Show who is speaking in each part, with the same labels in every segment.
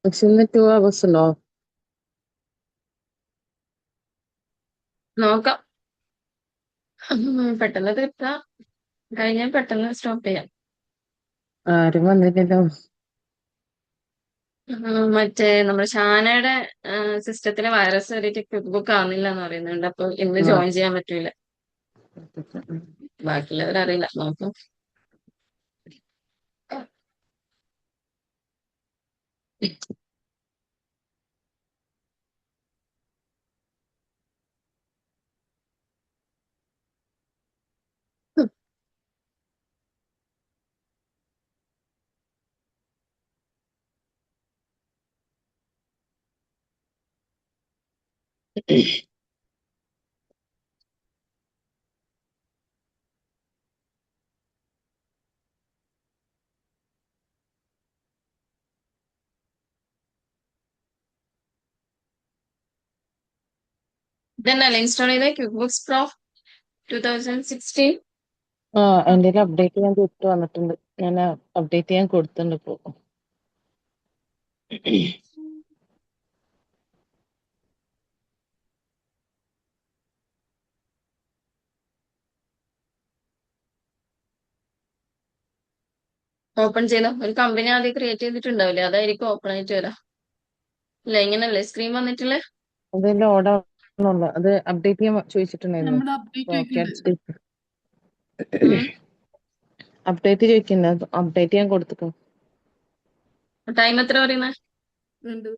Speaker 1: പക്ഷെ ഇന്ന് 2 hours ഉണ്ടോ?
Speaker 2: നോക്കാം. പെട്ടെന്ന് തീർക്കാം. കഴിഞ്ഞാൽ പെട്ടെന്ന് സ്റ്റോപ്പ് ചെയ്യാം.
Speaker 1: ആരും വന്നില്ലല്ലോ.
Speaker 2: മറ്റേ നമ്മുടെ ഷാനയുടെ സിസ്റ്റത്തിലെ വൈറസ് കയറിയിട്ട് ക്വിക്ക് ബുക്ക് ആവുന്നില്ല എന്ന് പറയുന്നുണ്ട്. അപ്പൊ ഇന്ന്
Speaker 1: ആ.
Speaker 2: ജോയിൻ ചെയ്യാൻ പറ്റൂല. ബാക്കിയുള്ളവരറിയില്ല, നോക്കാം. ഇതന്നല്ലേ ഇൻസ്റ്റാൾ ചെയ്ത ക്വിക്ക് ബുക്സ് പ്രോ 2016?
Speaker 1: ആ, എന്റെ അപ്ഡേറ്റ് ഞാൻ കൊടുത്തു വന്നിട്ടുണ്ട്. ഞാൻ അപ്ഡേറ്റ് ചെയ്യാൻ കൊടുത്തിട്ടുണ്ട് ഇപ്പൊ.
Speaker 2: ഓപ്പൺ ചെയ്തോ. ഒരു കമ്പനി ആദ്യം ക്രിയേറ്റ് ചെയ്തിട്ടുണ്ടാവില്ലേ, അതായിരിക്കും ഓപ്പൺ ആയിട്ട് വരാം. ഇല്ല, ഇങ്ങനല്ലേ സ്ക്രീൻ വന്നിട്ടില്ലേ?
Speaker 1: അത് ലോഡ് ആവണുള്ളൂ. അത് അപ്ഡേറ്റ് ചെയ്യാൻ ചോദിച്ചിട്ടുണ്ടായിരുന്നു.
Speaker 3: നമ്മുടെ അപ്ഡേറ്റ് വെക്കുന്നത്
Speaker 1: അപ്ഡേറ്റ് ചോദിക്കുന്നത് അപ്ഡേറ്റ് ചെയ്യാൻ കൊടുത്തിട്ടു.
Speaker 2: ടൈം എത്ര പറയുന്നത്?
Speaker 3: ഉണ്ട്.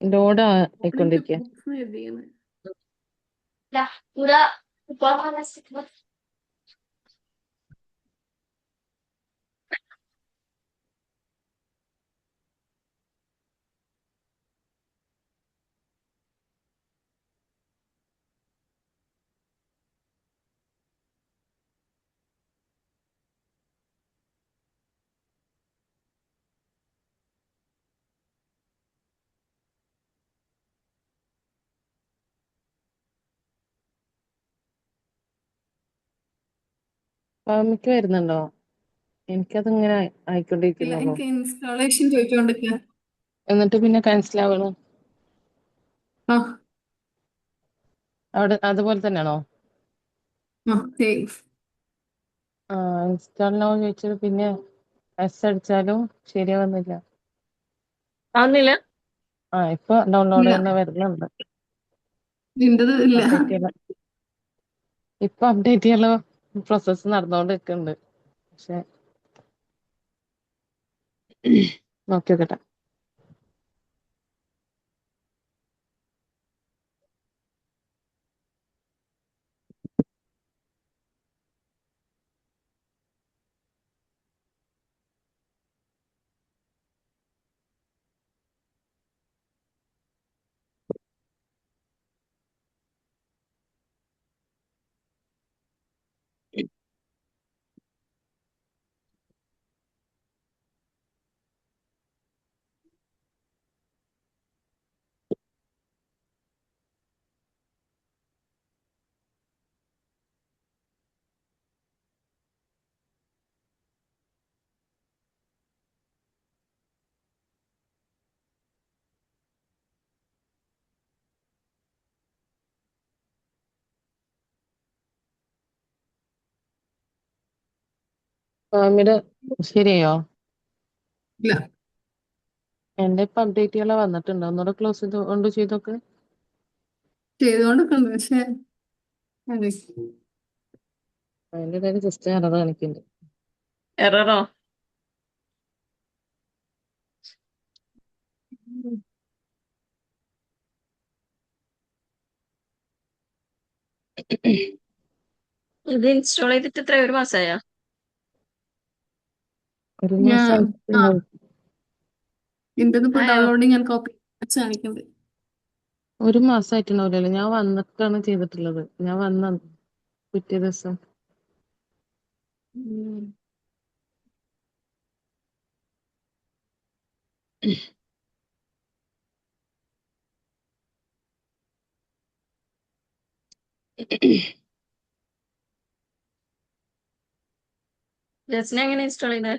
Speaker 1: ലോഡ്
Speaker 3: ഓപ്പണിംഗ്
Speaker 1: ആയിക്കൊണ്ടിരിക്കുക.
Speaker 3: ബുക്സ് എഴുതിയാണ്.
Speaker 1: മിക്ക വരുന്നുണ്ടോ? എനിക്കത് ഇങ്ങനെ
Speaker 3: ഇല്ല,
Speaker 1: ആയിക്കൊണ്ടിരിക്കുന്നുള്ളൂ.
Speaker 3: എനിക്ക് ഇൻസ്റ്റാളേഷൻ ചോദിച്ചോണ്ടിരിക്കുക.
Speaker 1: എന്നിട്ട് പിന്നെ ക്യാൻസൽ ആവണം.
Speaker 3: ആ
Speaker 1: അവിടെ അതുപോലെ തന്നെയാണോ?
Speaker 3: ആ സേവ്.
Speaker 1: ആ, ഇൻസ്റ്റാളിനോ ചോദിച്ചത് പിന്നെ എസ് അടിച്ചാലും ശരിയാവുന്നില്ല.
Speaker 2: ആവുന്നില്ല.
Speaker 1: ഇപ്പൊ ഡൗൺലോഡ്
Speaker 3: ഇല്ല,
Speaker 1: ചെയ്യുന്ന വരുന്നുണ്ട്.
Speaker 3: നിന്റത് ഇല്ല.
Speaker 1: അപ്ഡേറ്റ് ചെയ്യാൻ ഇപ്പൊ അപ്ഡേറ്റ് ചെയ്യാനുള്ള പ്രോസസ്സ് നടന്നുകൊണ്ട് നിൽക്കുന്നുണ്ട്. പക്ഷെ നോക്കി നോക്കട്ടെ. ഫാമില് ശരിയോ?
Speaker 3: ഇല്ല,
Speaker 1: എന്റെ ഇപ്പൊ അപ്ഡേറ്റ് ചെയ്യാൻ വന്നിട്ടുണ്ട്. ഒന്നുകൂടെ ക്ലോസ് ചെയ്ത് കൊണ്ട് ചെയ്തൊക്കെ.
Speaker 3: ചെയ്തോണ്ടിരിക്കുന്നു. പക്ഷെ അതെ.
Speaker 1: അതിന്റെ ഇടയിൽ ജസ്റ്റ് എറർ കാണിക്കുന്നുണ്ട്.
Speaker 2: എററോ? ഇത് ഇൻസ്റ്റാൾ ചെയ്തിട്ട് എത്ര, ഒരു മാസമായാ?
Speaker 1: ഒരു
Speaker 3: ഞാൻ ആ
Speaker 1: മാസമായിട്ടുണ്ടാവും.
Speaker 3: എന്റേത് ഇപ്പൊ
Speaker 2: ആയോ
Speaker 3: ഡൗൺലോഡിങ് ഞാൻ കോപ്പി വെച്ച് കാണിക്കുന്നത്.
Speaker 1: ഒരു മാസമായിട്ടുണ്ടാവില്ലല്ലോ. ഞാൻ വന്നിട്ടാണ് ചെയ്തിട്ടുള്ളത്. ഞാൻ വന്ന പിറ്റേ ദിവസം.
Speaker 2: ഉം. ജസ്റ്റിനെ എങ്ങനെ ഇൻസ്റ്റാൾ ചെയ്തേ?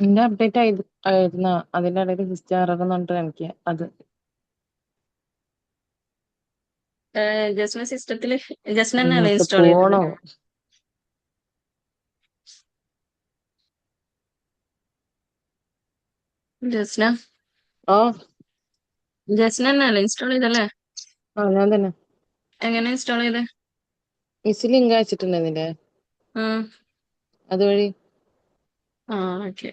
Speaker 1: എന്റെ അപ്ഡേറ്റ് ആയിരുന്ന അതിന്റെ ഇടയിൽ സിസ്റ്റം എറർ എന്ന് പറഞ്ഞിട്ട് എനിക്ക് അത്
Speaker 2: ജസ്റ്റിന്റെ സിസ്റ്റത്തില് ജസ്റ്റിന് തന്നെയല്ലേ
Speaker 1: ഇങ്ങോട്ട്
Speaker 2: ഇൻസ്റ്റാൾ ചെയ്തത്?
Speaker 1: പോണോ?
Speaker 2: ജസ്റ്റിന
Speaker 1: ആ
Speaker 2: ജസ്റ്റിന് തന്നെയല്ലേ ഇൻസ്റ്റാൾ ചെയ്തല്ലേ?
Speaker 1: ഞാൻ തന്നെ
Speaker 2: എങ്ങനെ ഇൻസ്റ്റാൾ ചെയ്തേ?
Speaker 1: മിസ് ലിങ്ക് അയച്ചിട്ടുണ്ടായിരുന്നില്ലേ?
Speaker 2: ആ
Speaker 1: അതുവഴി.
Speaker 2: ആ ഓക്കെ.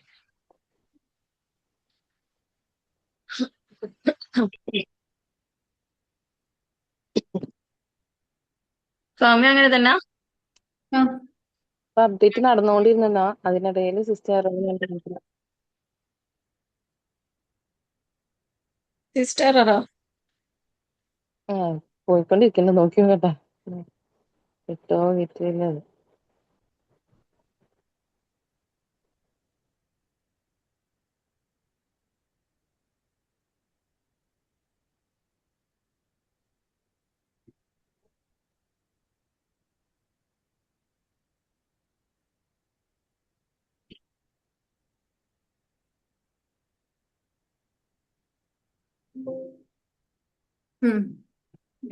Speaker 2: സൗമ്യ അങ്ങനെ തന്നെ
Speaker 3: ആ
Speaker 1: അപ്ഡേറ്റ് നടന്നുകൊണ്ടിരുന്നാ അതിനിടയിൽ സിസ്റ്റം എറർ എന്ന് പറഞ്ഞിട്ട്
Speaker 2: സിസ്റ്ററോ?
Speaker 1: ആ പോയിക്കൊണ്ടിരിക്കുന്നു. നോക്കി കേട്ടാ കിട്ടോ കിട്ടില്ല.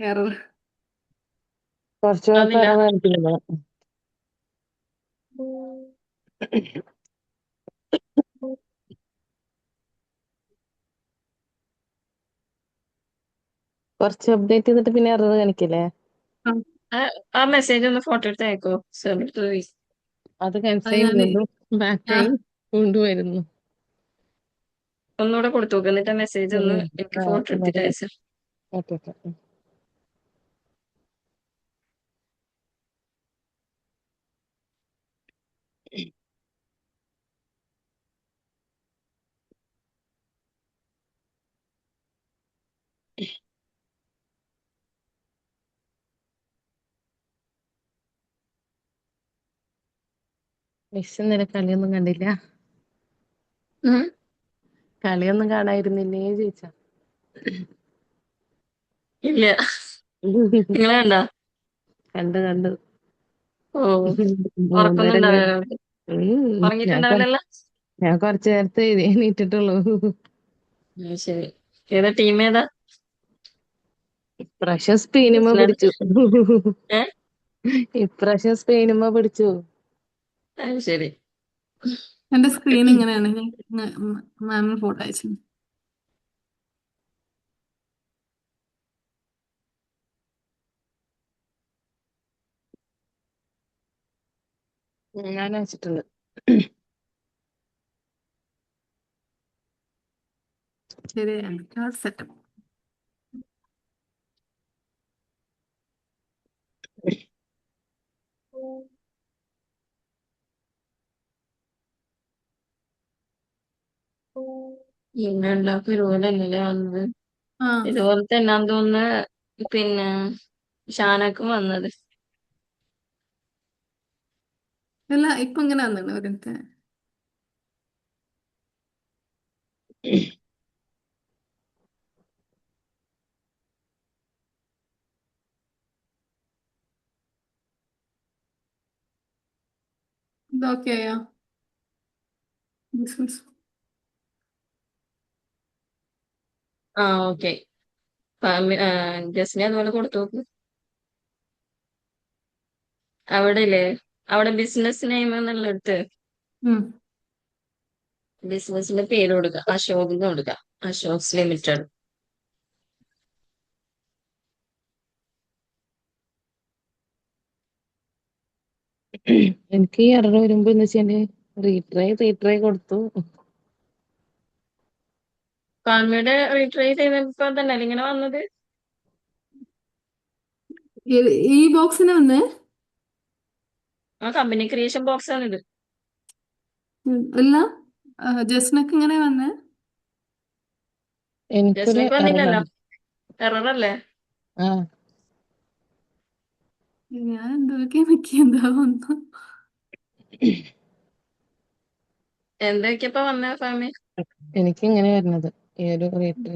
Speaker 3: എറർ.
Speaker 1: കുറച്ച് പേർക്ക്
Speaker 2: വന്നില്ല.
Speaker 1: എറർ കാണിക്കുന്നില്ല. കുറച്ച് അപ്ഡേറ്റ് ചെയ്തിട്ട് പിന്നെ എറർ കാണിക്കില്ലേ?
Speaker 2: ആ ആ മെസ്സേജ് ഒന്ന് ഫോട്ടോ എടുത്ത് അയക്കോ സെർവർ.
Speaker 1: അത്
Speaker 3: അത്
Speaker 1: ക്യാൻസൽ
Speaker 3: ഞാന്
Speaker 1: വീണ്ടും
Speaker 3: ആ
Speaker 1: ബാക്കായി കൊണ്ടുവരുന്നു.
Speaker 2: ഒന്നുകൂടെ കൊടുത്തു നോക്ക്, എന്നിട്ട് ആ മെസ്സേജ് ഒന്ന് എനിക്ക് ഫോട്ടോ എടുത്തിട്ട്
Speaker 1: ഒന്നുകൂടെ
Speaker 2: അയച്ചു.
Speaker 1: Okay okay. മിസ് ഇന്നലെ കളിയൊന്നും കണ്ടില്ല?
Speaker 2: ഉം.
Speaker 1: കളിയൊന്നും കാണായിരുന്നില്ലേ ചോദിച്ചാ.
Speaker 2: ഇല്ല, നിങ്ങളെ കണ്ടാ?
Speaker 1: കണ്ടു കണ്ടു.
Speaker 2: ഓ, ഉറക്കൊന്നും
Speaker 1: 3:30
Speaker 2: ഉണ്ടാവില്ല.
Speaker 1: ഞാൻ
Speaker 2: ഉറങ്ങിയിട്ടുണ്ടാവില്ലല്ലോ.
Speaker 1: ഞാൻ കുറച്ചു നേരത്തെ എണീറ്റിട്ടുള്ളൂ.
Speaker 2: ശരി. ഏതാ ടീം ഏതാ?
Speaker 1: ഇപ്രാവശ്യം സ്പെയിനുമ്മ
Speaker 2: ന്യൂസിലാൻഡ്.
Speaker 1: പിടിച്ചു.
Speaker 2: ഏ
Speaker 1: ഇപ്രാവശ്യം സ്പെയിനുമ്മ പിടിച്ചു.
Speaker 2: അത് ശരി.
Speaker 3: എന്റെ സ്ക്രീൻ ഇങ്ങനെയാണ്. ഞാൻ മാമിന് ഫോട്ടോ അയച്ചു.
Speaker 1: ഞാൻ വെച്ചിട്ടുണ്ട്.
Speaker 3: ശരി, സെറ്റപ്പ്.
Speaker 2: പിന്നെ ഉണ്ടാക്കും ഇതുപോലെ തന്നെയല്ലേ വന്നത്?
Speaker 3: ആ
Speaker 2: ഇതുപോലെ തന്നെ തോന്നുന്നു. പിന്നെ ഷാനക്കും വന്നത്.
Speaker 3: അല്ല, ഇപ്പൊ ഇങ്ങനെ വന്നിട്ടുണ്ട് ഒരിടത്ത്. ഇതൊക്കെ ആയോ? ബിസിനസ്.
Speaker 2: ആ ഓക്കെ. ജസ്റ്റിനെ അതുപോലെ കൊടുത്തു നോക്ക്. അവിടെ ഇല്ലേ, അവിടെ ബിസിനസ് നെയിം എന്നുള്ളടുത്ത്
Speaker 3: ഉം.
Speaker 2: ബിസിനസിന്റെ പേര് കൊടുക്കുക, അശോക് എന്ന് കൊടുക്കുക. അശോക്സ് ലിമിറ്റഡ്.
Speaker 1: എനിക്ക് ഈ എറർ വരുമ്പോ എന്ന് വെച്ചാല് റീട്രൈ കൊടുത്തു.
Speaker 2: ഫാമിലിയുടെ റീട്രൈ ചെയ്തപ്പോ തന്നെ ഇങ്ങനെ വന്നത്.
Speaker 3: ഈ ബോക്സിന് വന്ന്
Speaker 2: ആ കമ്പനി ക്രിയേഷൻ ബോക്സ് ആണ് ഇത്.
Speaker 3: ഇല്ല, ജസ്നക്ക് ഇങ്ങനെ വന്നേ.
Speaker 1: എനിക്കൊരു
Speaker 2: ജസ്നക്ക് വന്നില്ലല്ലോ,
Speaker 1: എററാണ്.
Speaker 2: എറർ അല്ലേ?
Speaker 1: ആ
Speaker 3: ഞാൻ എന്തൊക്കെ നിക്കി എന്താ വന്നു.
Speaker 2: എന്തൊക്കെയപ്പോ വന്ന ഫാമി?
Speaker 1: എനിക്ക് ഇങ്ങനെ വരുന്നത് ഈ ഒരു ക്രിയേറ്റ്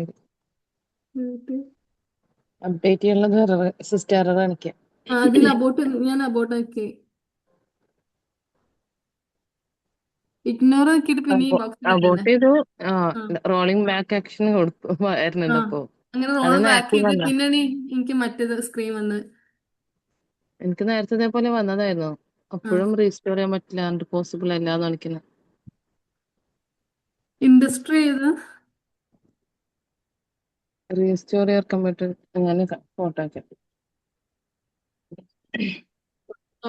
Speaker 3: എന്നിട്ട്
Speaker 1: അപ്ഡേറ്റ് ചെയ്യാനുള്ളത് എറർ, സിസ്റ്റം എറർ കാണിക്കാം.
Speaker 3: അതിൽ അബോട്ട് ഞാൻ അബോട്ട് ആക്കി ഇഗ്നോർ ആക്കിയിട്ട് പിന്നെ ഈ ബോക്സിൽ
Speaker 1: അബോട്ട്
Speaker 3: വരണ്ടേ.
Speaker 1: ചെയ്തു. ആ
Speaker 3: ആ
Speaker 1: റോളിംഗ് ബാക്ക് ആക്ഷൻ കൊടുത്തു
Speaker 3: ആ
Speaker 1: വരുന്നുണ്ട് ഇപ്പൊ.
Speaker 3: അങ്ങനെ
Speaker 1: അത്
Speaker 3: റോൾ ബാക്ക്
Speaker 1: നേരത്തെ
Speaker 3: ചെയ്ത്
Speaker 1: വന്ന
Speaker 3: പിന്നെ എനിക്ക് മറ്റേത് സ്ക്രീൻ വന്ന്.
Speaker 1: എനിക്ക് നേരത്തെ ഇതേപോലെ വന്നതായിരുന്നു.
Speaker 3: ആ
Speaker 1: അപ്പോഴും റീസ്റ്റോർ ചെയ്യാൻ പറ്റില്ല, പോസിബിൾ അല്ലാന്ന് കാണിക്കുന്നത്.
Speaker 3: ഇൻഡസ്ട്രി ചെയ്ത്
Speaker 1: റീസ്റ്റോർ ചെയ്യാൻ കമ്പ്യൂട്ടർ ഞാൻ ഫോട്ടോ ആക്കാം.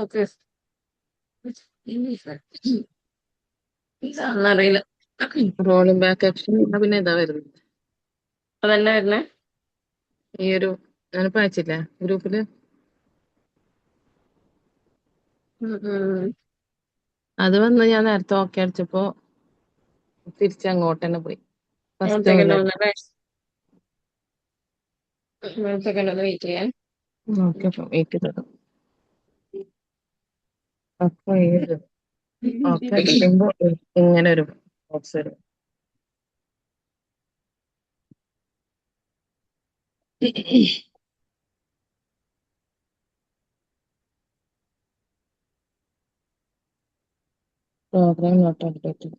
Speaker 2: ഓക്കെ, അറിയില്ല.
Speaker 1: റോളിംഗ് ബാക്ക് ആക്ഷൻ പിന്നെ ഇതാ വരുന്നത്.
Speaker 2: അതന്നെ വരുന്നേ.
Speaker 1: ഈ ഒരു ഞാനിപ്പോ അയച്ചില്ലേ ഗ്രൂപ്പില്, അത് വന്ന് ഞാൻ നേരത്തെ ഓക്കെ അടിച്ചപ്പോ തിരിച്ചങ്ങോട്ട് തന്നെ പോയി. ഫസ്റ്റ്
Speaker 2: സെക്കൻഡ്
Speaker 1: മുതൽ
Speaker 2: വന്നല്ലേ? സെക്കൻഡ് ഒന്ന് വെയിറ്റ് ചെയ്യാൻ.
Speaker 1: ഓക്കെ വെയിറ്റ് ചെയ്തു. അപ്പൊ ഏത് ഓക്കെ അടിക്കുമ്പോ ഇങ്ങനെ ഒരു ബോക്സ് വരും. Program not updated.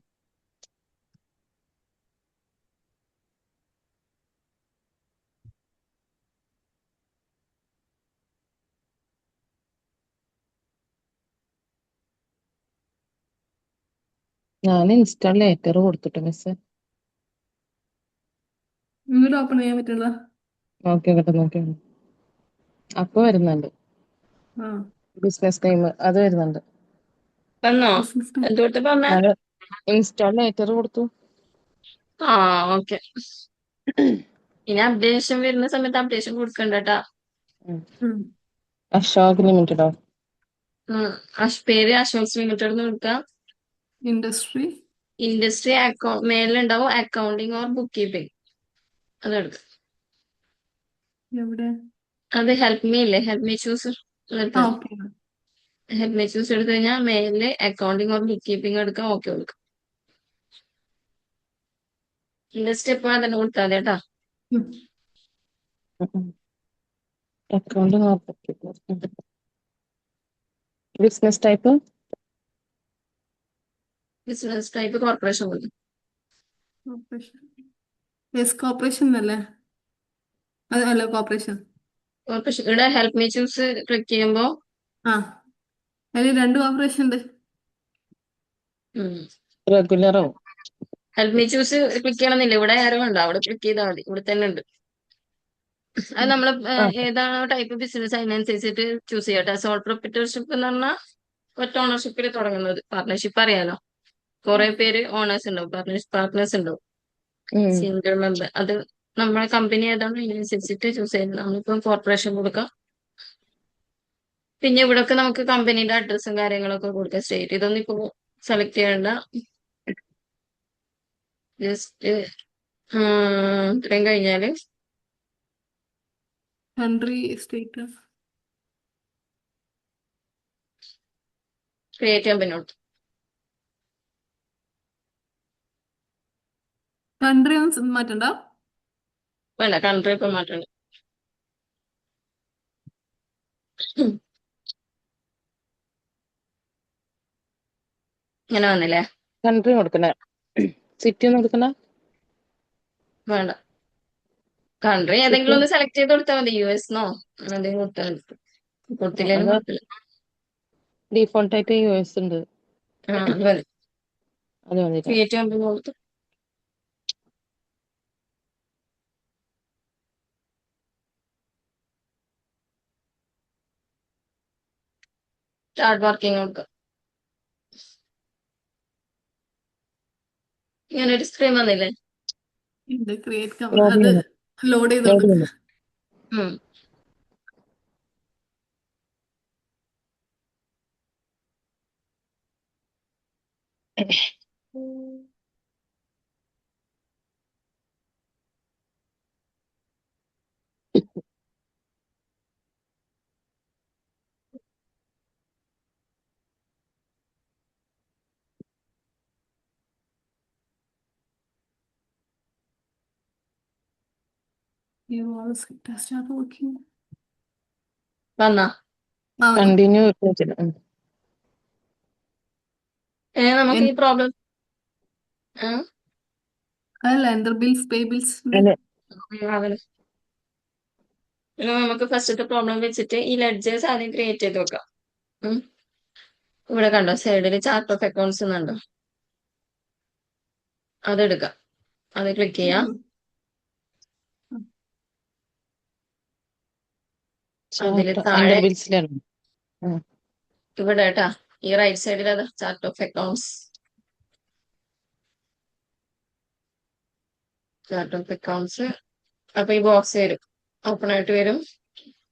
Speaker 1: ഞാൻ ഇൻസ്റ്റാൾ ലേറ്റർ കൊടുത്തിട്ട് മിസ്
Speaker 3: ഇങ്ങോട്ട് ഓപ്പൺ ചെയ്യാൻ പറ്റില്ല.
Speaker 1: നോക്കി അപ്പൊ വരുന്നുണ്ട്.
Speaker 3: ആ
Speaker 1: ബിസിനസ് ടൈം അത് വരുന്നുണ്ട്.
Speaker 2: വന്നോ?
Speaker 3: ബിസിനസ്
Speaker 2: എന്തുകൊടുത്ത് പറഞ്ഞ?
Speaker 1: ഞാൻ ഇൻസ്റ്റാൾ ലേറ്റർ കൊടുത്തു.
Speaker 2: ആ ഓക്കെ. ഇനി അപ്ഡേഷൻ വരുന്ന സമയത്ത് അപ്ഡേഷൻ കൊടുക്കണ്ടട്ടാ.
Speaker 1: അശോക് ലിമിറ്റഡോ?
Speaker 2: പേര് അശോക് ലിമിറ്റഡ് എന്ന് കൊടുക്കാം.
Speaker 3: ഇൻഡസ്ട്രി
Speaker 2: ഇൻഡസ്ട്രി മേലുണ്ടാവും അക്കൗണ്ടിങ് ഓർ ബുക്ക് കീപ്പിംഗ്, അതെടുക്കാം.
Speaker 3: എവിടെ?
Speaker 2: അത് ഹെൽപ്പ് മീ ഇല്ലേ, ഹെൽപ്പ് മീ ചൂസ്
Speaker 3: ആ ഓക്കെ.
Speaker 2: ഹെൽപ്പ് മീ ചൂസ് എടുത്തു കഴിഞ്ഞാൽ മേലില് അക്കൗണ്ടിങ് ഓർ ബുക്ക് കീപ്പിംഗ് എടുക്കാം. ഓക്കെ കൊടുക്കാം. ഇൻഡസ്ട്രി എപ്പോഴാണ് തന്നെ കൊടുത്താൽ മതി കേട്ടാ.
Speaker 1: Account business type
Speaker 2: business type corporation കൊടുക്കും.
Speaker 3: കോർപ്പറേഷൻ യെസ് കോർപ്പറേഷൻ അല്ലേ? അത് അല്ല കോർപ്പറേഷൻ.
Speaker 2: കോർപ്പറേഷൻ ഇവിടെ ഹെൽപ്പ് മീ ചൂസ് ക്ലിക്ക് ചെയ്യുമ്പോൾ
Speaker 3: ആ അതിൽ രണ്ട് കോർപ്പറേഷൻ ഉണ്ട്.
Speaker 1: റെഗുലറോ?
Speaker 2: ഹെൽപ്പ് മീ ചൂസ് ക്ലിക്ക് ചെയ്യണമെന്നില്ല, ഇവിടെ ആരോ ഉണ്ടോ അവിടെ ക്ലിക്ക് ചെയ്താൽ മതി, ഇവിടെ തന്നെ ഉണ്ട്. അത് നമ്മൾ
Speaker 1: ആ
Speaker 2: ഏതാണോ ടൈപ്പ് ബിസിനസ് അതിനനുസരിച്ചിട്ട് ചൂസ് ചെയ്യട്ടെ. സോൾ പ്രൊപ്രൈറ്റർഷിപ്പ് എന്ന് പറഞ്ഞാൽ ഒറ്റ ഓണർഷിപ്പിൽ തുടങ്ങുന്നത്. പാർട്ട്ണർഷിപ്പ് അറിയാലോ, കുറെ പേര് ഓണേഴ്സ് ഉണ്ടാവും, പാർട്ട്നേഴ്സ് ഉണ്ടാവും. സിംഗിൾ മെമ്പർ അത് നമ്മളെ കമ്പനി ഏതാണോ അതിനനുസരിച്ചിട്ട് ചൂസ് ചെയ്യുന്നത്. നമ്മളിപ്പം കോർപ്പറേഷൻ കൊടുക്കാം. പിന്നെ ഇവിടൊക്കെ നമുക്ക് കമ്പനീന്റെ അഡ്രസ്സും കാര്യങ്ങളൊക്കെ കൊടുക്കാം. സ്റ്റേറ്റ് ഇതൊന്നും ഇപ്പൊ സെലക്ട് ചെയ്യേണ്ട. ജസ്റ്റ് ഇത്രയും കഴിഞ്ഞാല്
Speaker 3: കൺട്രി സ്റ്റേറ്റ്
Speaker 2: ക്രിയേറ്റ് ചെയ്യാൻ പറ്റും.
Speaker 3: കൺട്രി ഒന്നും മാറ്റണ്ട.
Speaker 2: വേണ്ട, കൺട്രി ഇപ്പൊ മാറ്റണം. ഇങ്ങനെ വന്നില്ലേ?
Speaker 1: കൺട്രി കൊടുക്കണേ, സിറ്റി ഒന്നും കൊടുക്കണ?
Speaker 2: വേണ്ട, കൺട്രി
Speaker 1: സിറ്റി
Speaker 2: ഏതെങ്കിലും ഒന്ന് സെലക്ട് ചെയ്ത് കൊടുത്താൽ മതി. US-നോ എന്തെങ്കിലും കൊടുത്താൽ മതി. കൊടുത്തില്ലേലും
Speaker 1: അത്
Speaker 2: കുഴപ്പമില്ല.
Speaker 1: ഡീഫോൾട്ട് ആയിട്ട് US ഉണ്ട്.
Speaker 2: അത് മതി.
Speaker 1: അത് മതിയില്ല.
Speaker 2: ക്രിയേറ്റ് ചെയ്യാൻ കൊടുത്തു. സ്റ്റാർട്ട് വർക്കിംഗ് കൊടുക്കുക. ഇങ്ങനെ ഒരു സ്ക്രീൻ വന്നില്ലേ?
Speaker 3: ഇത് ക്രിയേറ്റ്
Speaker 1: ലോഡ്
Speaker 3: അത്
Speaker 1: ചെയ്യുന്നു,
Speaker 3: ലോഡ്
Speaker 1: ലോഡ്
Speaker 3: ചെയ്തോണ്ട്.
Speaker 1: ചെയ്യുന്നു.
Speaker 2: ഉം.
Speaker 3: Start working.
Speaker 2: വന്നാ
Speaker 3: വന്നു.
Speaker 1: കണ്ടിന്യൂ
Speaker 2: നമുക്ക് ഈ പ്രോബ്ലം
Speaker 3: അതല്ല എൻ്റർ ബിൽസ് പേ ബിൽസ്.
Speaker 2: നമുക്ക് ഫസ്റ്റത്തെ പ്രോബ്ലം വെച്ചിട്ട് ഈ ലെഡ്ജേഴ്സ് ആദ്യം ക്രിയേറ്റ് ചെയ്ത് വെക്കാം. ഇവിടെ കണ്ടോ സൈഡിൽ ചാർട്ട് ഓഫ് അക്കൗണ്ട്സ് എന്നുണ്ടോ, അതെടുക്കാം. അത് ക്ലിക്ക് ചെയ്യാം. അതില് താഴെ
Speaker 1: ബിൽസിലാണ്
Speaker 2: ഇവിടെ കേട്ടാ ഈ റൈറ്റ് സൈഡിൽ അത് chart of accounts, chart of accounts. അപ്പൊ ഈ ബോക്സ് വരും, ഓപ്പൺ ആയിട്ട് വരും.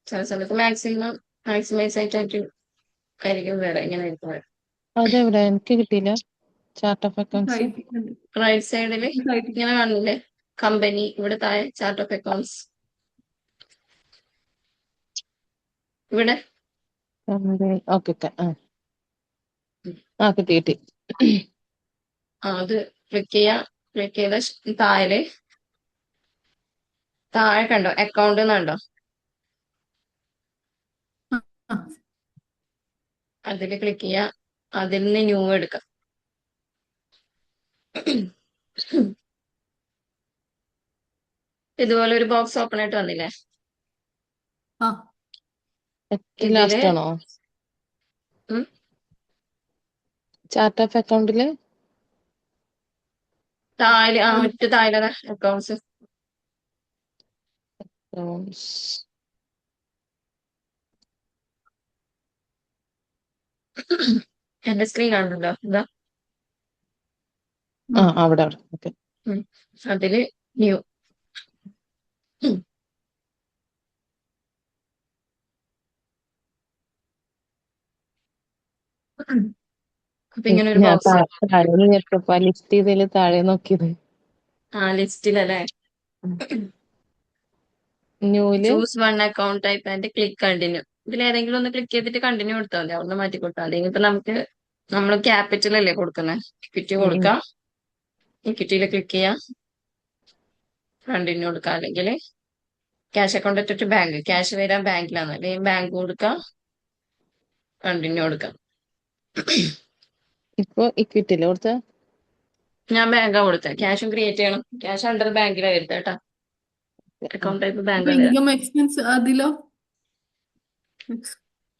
Speaker 2: ചില സമയത്ത് മാക്സിമൈസ് ആയിരിക്കും വേറെ, ഇങ്ങനെ ആയിരിക്കും.
Speaker 1: അതെവിടെ എനിക്ക് കിട്ടിയില്ല ചാർട്ട് ഓഫ് അക്കൗണ്ട്സ്.
Speaker 2: റൈറ്റ് സൈഡിൽ ഇങ്ങനെ കാണില്ലേ കമ്പനി, ഇവിടെ താഴെ ചാർട്ട് ഓഫ് അക്കൗണ്ട്സ്. ഇവിടെ
Speaker 1: ഓക്കെ കിട്ടി കിട്ടി.
Speaker 2: അത് ക്ലിക്ക് ചെയ്യാം. ക്ലിക്ക് ചെയ്ത താഴെ കണ്ടോ അക്കൗണ്ട് എന്നുണ്ടോ, അതിൽ ക്ലിക്ക് ചെയ്യാം. അതിൽ നിന്ന് ന്യൂ എടുക്കാം. ഇതുപോലെ ഒരു ബോക്സ് ഓപ്പൺ ആയിട്ട് വന്നില്ലേ, ഇതില്
Speaker 1: ലാസ്റ്റ് ആണോ ചാർട്ട് ഓഫ് അക്കൗണ്ടില്
Speaker 2: താഴെ ഒറ്റ താഴെ അക്കൗണ്ട്സ്. എന്റെ സ്ക്രീൻ കാണുന്നുണ്ടോ? ഇതാ
Speaker 1: അവിടെ ഓക്കെ.
Speaker 2: അതില് ന്യൂ. അപ്പൊ ഇങ്ങനെ ഒരു ബോക്സ്
Speaker 1: ലിസ്റ്റ് ചെയ്തതില് താഴെ നോക്കിയത്
Speaker 2: ലിസ്റ്റിലല്ലേ.
Speaker 1: ന്യൂല്
Speaker 2: choose one account type and click continue. ഇതിൽ ഏതെങ്കിലും ഒന്ന് ക്ലിക്ക് ചെയ്തിട്ട് കണ്ടിന്യൂ കൊടുത്താൽ മതി, അവിടെ മാറ്റി കൊടുത്താൽ മതി. ഇനിയിപ്പോ നമ്മൾ ക്യാപിറ്റൽ അല്ലേ കൊടുക്കുന്നത്, ഇക്വിറ്റി കൊടുക്കാം. ഇക്വിറ്റിയിൽ ക്ലിക്ക് ചെയ്യാം, കണ്ടിന്യൂ കൊടുക്കാം. അല്ലെങ്കിൽ ക്യാഷ് അക്കൗണ്ട് ഇട്ടിട്ട് ബാങ്ക്, ക്യാഷ് വരാൻ ബാങ്കിലാണ്, അല്ലെങ്കിൽ ബാങ്ക് കൊടുക്കാം, കണ്ടിന്യൂ കൊടുക്കാം.
Speaker 1: ഇപ്പൊ ഇക്വിറ്റിയില് കൊടുത്ത
Speaker 2: ഞാൻ ബാങ്കാ കൊടുത്തത്. ക്യാഷും ക്രിയേറ്റ് ചെയ്യണം. ക്യാഷ് അണ്ടർ ബാങ്കിലാണ് വരുന്നത് കേട്ടാ. Account type bank.
Speaker 3: Income expense അതിലോ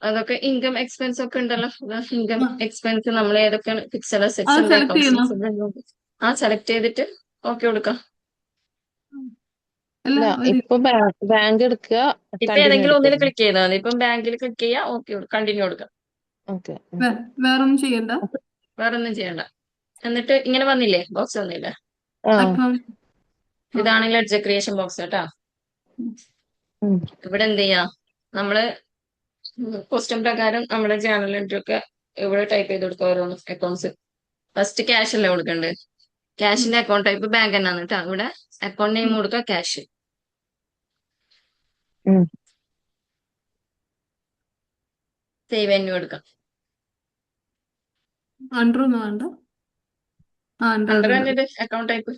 Speaker 2: അതൊക്കെ ഇൻകം എക്സ്പെൻസ് ഒക്കെ ഉണ്ടല്ലോ. ഇൻകം എക്സ്പെൻസ് നമ്മൾ ഏതൊക്കെയാണ് ഫിക്സഡ് അസെറ്റ്സ്
Speaker 3: അത്
Speaker 2: ഉണ്ട്,
Speaker 3: സെലക്ട് ചെയ്യണോ?
Speaker 2: സെലക്ട് ചെയ്തിട്ട് ഓക്കെ കൊടുക്കാം.
Speaker 3: അല്ല
Speaker 1: ഇപ്പൊ ബാങ്ക് എടുക്കുക,
Speaker 2: ഇപ്പൊ ഏതെങ്കിലും ഒന്നിൽ ക്ലിക്ക് ചെയ്താൽ മതി. ഇപ്പം ബാങ്കിൽ ക്ലിക്ക് ചെയ്യാം, ഓക്കെ കണ്ടിന്യൂ കൊടുക്കാം.
Speaker 3: വേറൊന്നും ചെയ്യണ്ട,
Speaker 2: വേറെ ഒന്നും ചെയ്യണ്ട. എന്നിട്ട് ഇങ്ങനെ വന്നില്ലേ, ബോക്സ് വന്നില്ലേ, ഇതാണ് ലെഡ്ജർ ക്രിയേഷൻ ബോക്സ് കേട്ടാ. ഇവിടെ എന്ത് ചെയ്യാ, നമ്മള് ക്വസ്റ്റ്യൻ പ്രകാരം നമ്മുടെ ജേണൽ എൻട്രി ഒക്കെ ഇവിടെ ടൈപ്പ് ചെയ്ത് കൊടുക്കുക. ഓരോന്ന് അക്കൗണ്ട്സ് ഫസ്റ്റ് ക്യാഷ് അല്ലേ കൊടുക്കണ്ടേ, ക്യാഷിന്റെ അക്കൗണ്ട് ടൈപ്പ് ബാങ്ക് തന്നെയാണ് കേട്ടോ. ഇവിടെ അക്കൗണ്ട് നെയിം കൊടുക്കുക ക്യാഷ്. സേവ് എന്യൂ എടുക്കാം.
Speaker 3: അണ്ടർ ഒന്നും വേണ്ട,
Speaker 2: അണ്ടർ തന്നെ അക്കൗണ്ട് ടൈപ്പ്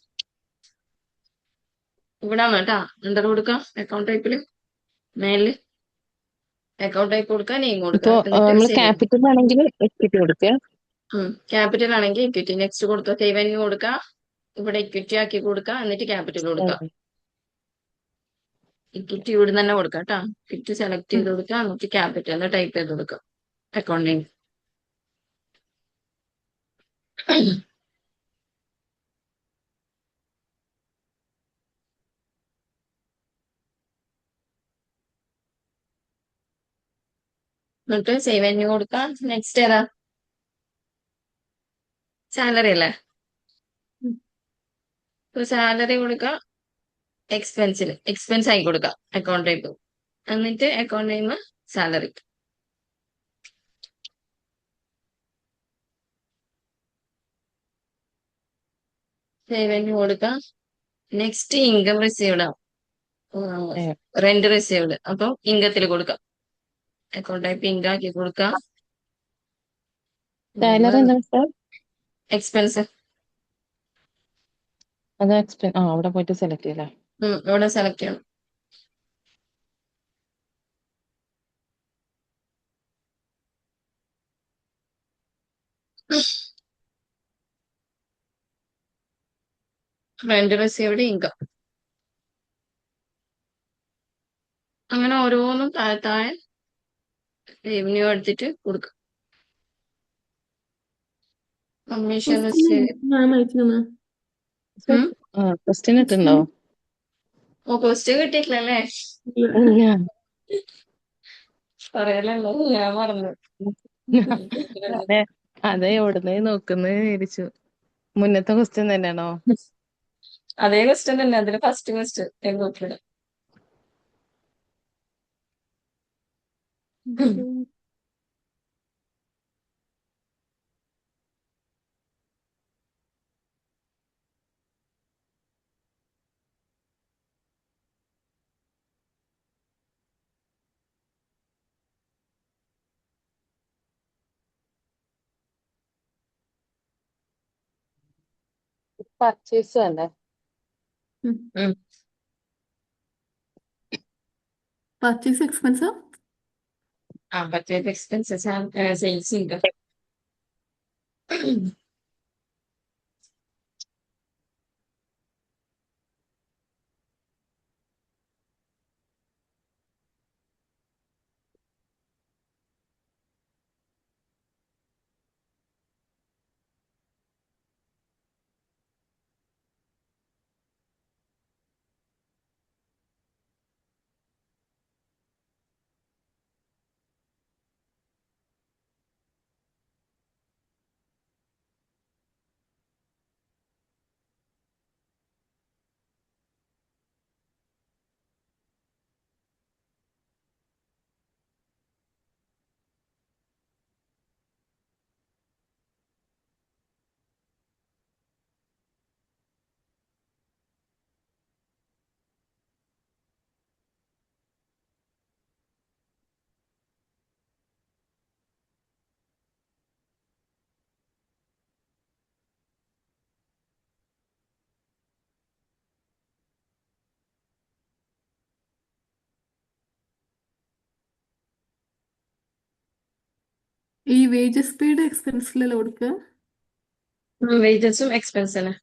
Speaker 2: ഇവിടെ കേട്ടാ. അണ്ടർ കൊടുക്കാം അക്കൗണ്ട് ടൈപ്പില്, മേലില് അക്കൗണ്ട് ടൈപ്പ് കൊടുക്കുക, നെയിം കൊടുക്കുക.
Speaker 1: ക്യാപിറ്റൽ ആണെങ്കിൽ ഇക്വിറ്റി കൊടുക്കുക,
Speaker 2: ക്യാപിറ്റൽ ആണെങ്കിൽ ഇക്വിറ്റി. നെക്സ്റ്റ് കൊടുക്കുക, സേവ് എന്യൂ കൊടുക്കുക. ഇവിടെ ഇക്വിറ്റി ആക്കി കൊടുക്കുക, എന്നിട്ട് ക്യാപിറ്റൽ കൊടുക്കുക. ഇക്വിറ്റി ഇവിടെ തന്നെ കൊടുക്കുക കേട്ടാ. ഇക്വിറ്റി സെലക്ട് ചെയ്ത് കൊടുക്കുക, എന്നിട്ട് ക്യാപിറ്റൽ എന്ന് ടൈപ്പ് ചെയ്ത് കൊടുക്കുക. അക്കൗണ്ട് നെയിം എന്നിട്ട് സേവ് എന്യൂ കൊടുക്കാം. നെക്സ്റ്റ് ഏതാ, സാലറി അല്ലേ. സാലറി കൊടുക്കാം, എക്സ്പെൻസ് ആയി കൊടുക്കാം അക്കൗണ്ട് ടൈപ്പ്. എന്നിട്ട് അക്കൗണ്ട് നെയിം സാലറി. സേവന് കൊടുക്കാം. നെക്സ്റ്റ് ഇൻകം റിസീവ്ഡ് ആവും.
Speaker 1: ഏ,
Speaker 2: റെന്റ് റിസീവ്ഡ്. അപ്പൊ ഇൻകത്തിൽ കൊടുക്കാം. അക്കൗണ്ട് ടൈപ്പ് ഇൻകം ആക്കി കൊടുക്കാം.
Speaker 1: സാലറി എന്താ സാർ?
Speaker 2: എക്സ്പെൻസ്
Speaker 1: അത് അവിടെ പോയിട്ട് സെലക്ട് ചെയ്യല്ലേ?
Speaker 2: ഇവിടെ സെലക്ട് ചെയ്യണം. Rent received income. അങ്ങനെ ഓരോന്നും താഴെ താഴെ റവന്യൂ എടുത്തിട്ട് കൊടുക്കാം. Commission receive.
Speaker 3: മാം അയച്ചിരുന്നു.
Speaker 1: ക്വസ്റ്റ്യൻ ഇട്ടുണ്ടോ?
Speaker 2: ഓ ക്വസ്റ്റ്യൻ കിട്ടിയിട്ടില്ലല്ലേ?
Speaker 1: ഇല്ല.
Speaker 2: പറയലല്ലോ, ഞാൻ മറന്നു.
Speaker 1: അതെ അതെ, എവിടുന്ന് നോക്കുന്നത് വിചാരിച്ചു. മുന്നത്തെ ക്വസ്റ്റ്യൻ തന്നെയാണോ?
Speaker 2: അതേ ക്വസ്റ്റ്യൻ തന്നെ, അതിന് ഫസ്റ്റ് ക്വസ്റ്റ്യൻ നോക്കിയത്.
Speaker 1: പർച്ചേസ് അല്ലേ?
Speaker 3: Purchase expense.
Speaker 2: Purchase expenses and sales income.
Speaker 3: ഈ വേജസ് പെയ്ഡ് എക്സ്പെൻസിലല്ലേ കൊടുക്കുക?
Speaker 2: വേജസും എക്സ്പെൻസ് തന്നെ.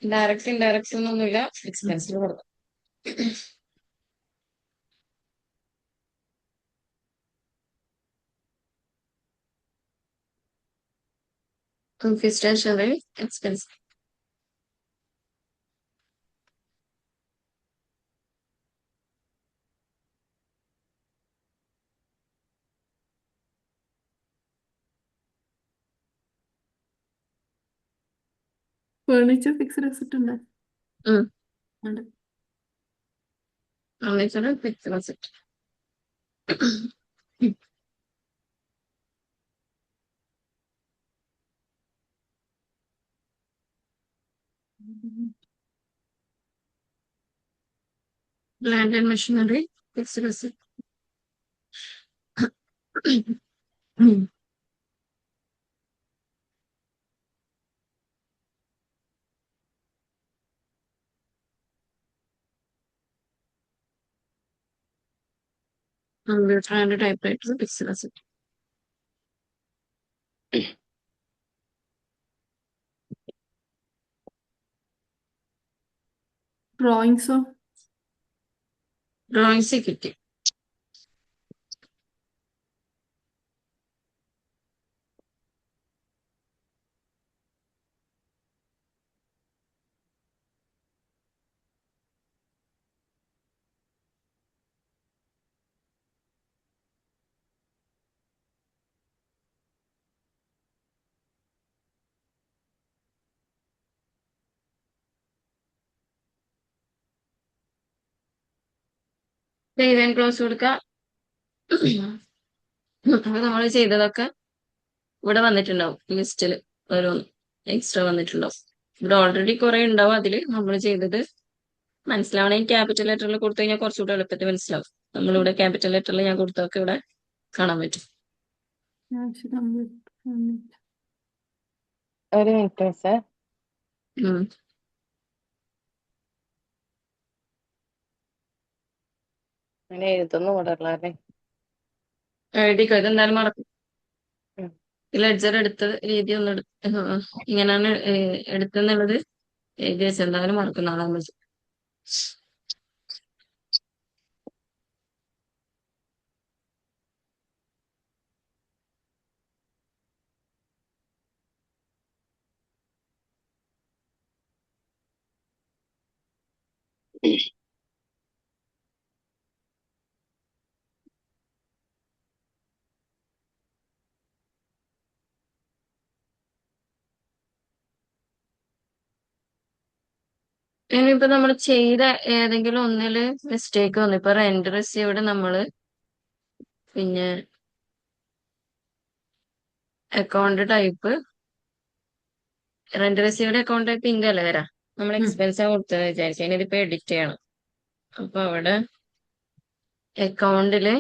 Speaker 2: ഡയറക്റ്റ് ഇൻഡയറക്റ്റ് ഒന്നുമില്ല, എക്സ്പെൻസിൽ കൊടുക്കാം. Stationery expense.
Speaker 3: Furniture fixed asset ഉണ്ട്. ഉണ്ട്.
Speaker 2: Fixed asset. Land and machinery fixed asset. Computer and typewriter fixed asset.
Speaker 3: ഡ്രോയിങ്സോ?
Speaker 2: ഡ്രോയിങ്സ് കിട്ടി. സേവ് ക്ലോസ് കൊടുക്കാം. അപ്പൊ നമ്മൾ ചെയ്തതൊക്കെ ഇവിടെ വന്നിട്ടുണ്ടാവും, ലിസ്റ്റിൽ ഓരോന്ന് എക്സ്ട്രാ വന്നിട്ടുണ്ടാവും. ഇവിടെ ഓൾറെഡി കുറെ ഉണ്ടാവും അതില് നമ്മൾ ചെയ്തത് മനസ്സിലാവണമെങ്കിൽ ക്യാപിറ്റൽ ലെറ്ററിൽ കൊടുത്തു കഴിഞ്ഞാൽ കുറച്ചുകൂടെ എളുപ്പത്തിൽ മനസ്സിലാവും. നമ്മളിവിടെ ക്യാപിറ്റൽ ലെറ്ററിൽ ഞാൻ കൊടുത്തൊക്കെ ഇവിടെ കാണാൻ പറ്റും.
Speaker 3: Cash complete.
Speaker 1: ഒരു മിനിറ്റ് മിസ്സേ.
Speaker 2: ഉം.
Speaker 1: അങ്ങനെ എഴുതുന്നു കൂടെ
Speaker 2: എഴുതിക്കോ, ഇതെന്തായാലും മറക്കും.
Speaker 1: ഉം.
Speaker 2: ലെഡ്ജർ എടുത്ത രീതി ഒന്ന് ഇങ്ങനെയാണ് എടുത്തെന്നുള്ളത് എഴുതി വെച്ചാൽ എന്തായാലും മറക്കും നാളെ നമ്മൾ. ഇനിയിപ്പോ നമ്മൾ ചെയ്ത ഏതെങ്കിലും ഒന്നില് മിസ്റ്റേക്ക് വന്നു. ഇപ്പൊ റെന്റ് റിസീവ്ഡ് നമ്മള് പിന്നെ account type rent received account type income അല്ലേ വരാം. നമ്മൾ എക്സ്പെൻസ് കൊടുത്തത് വിചാരിച്ചു. ഇനി ഇതിപ്പോ എഡിറ്റ് ചെയ്യണം. അപ്പൊ അവിടെ അക്കൗണ്ടില്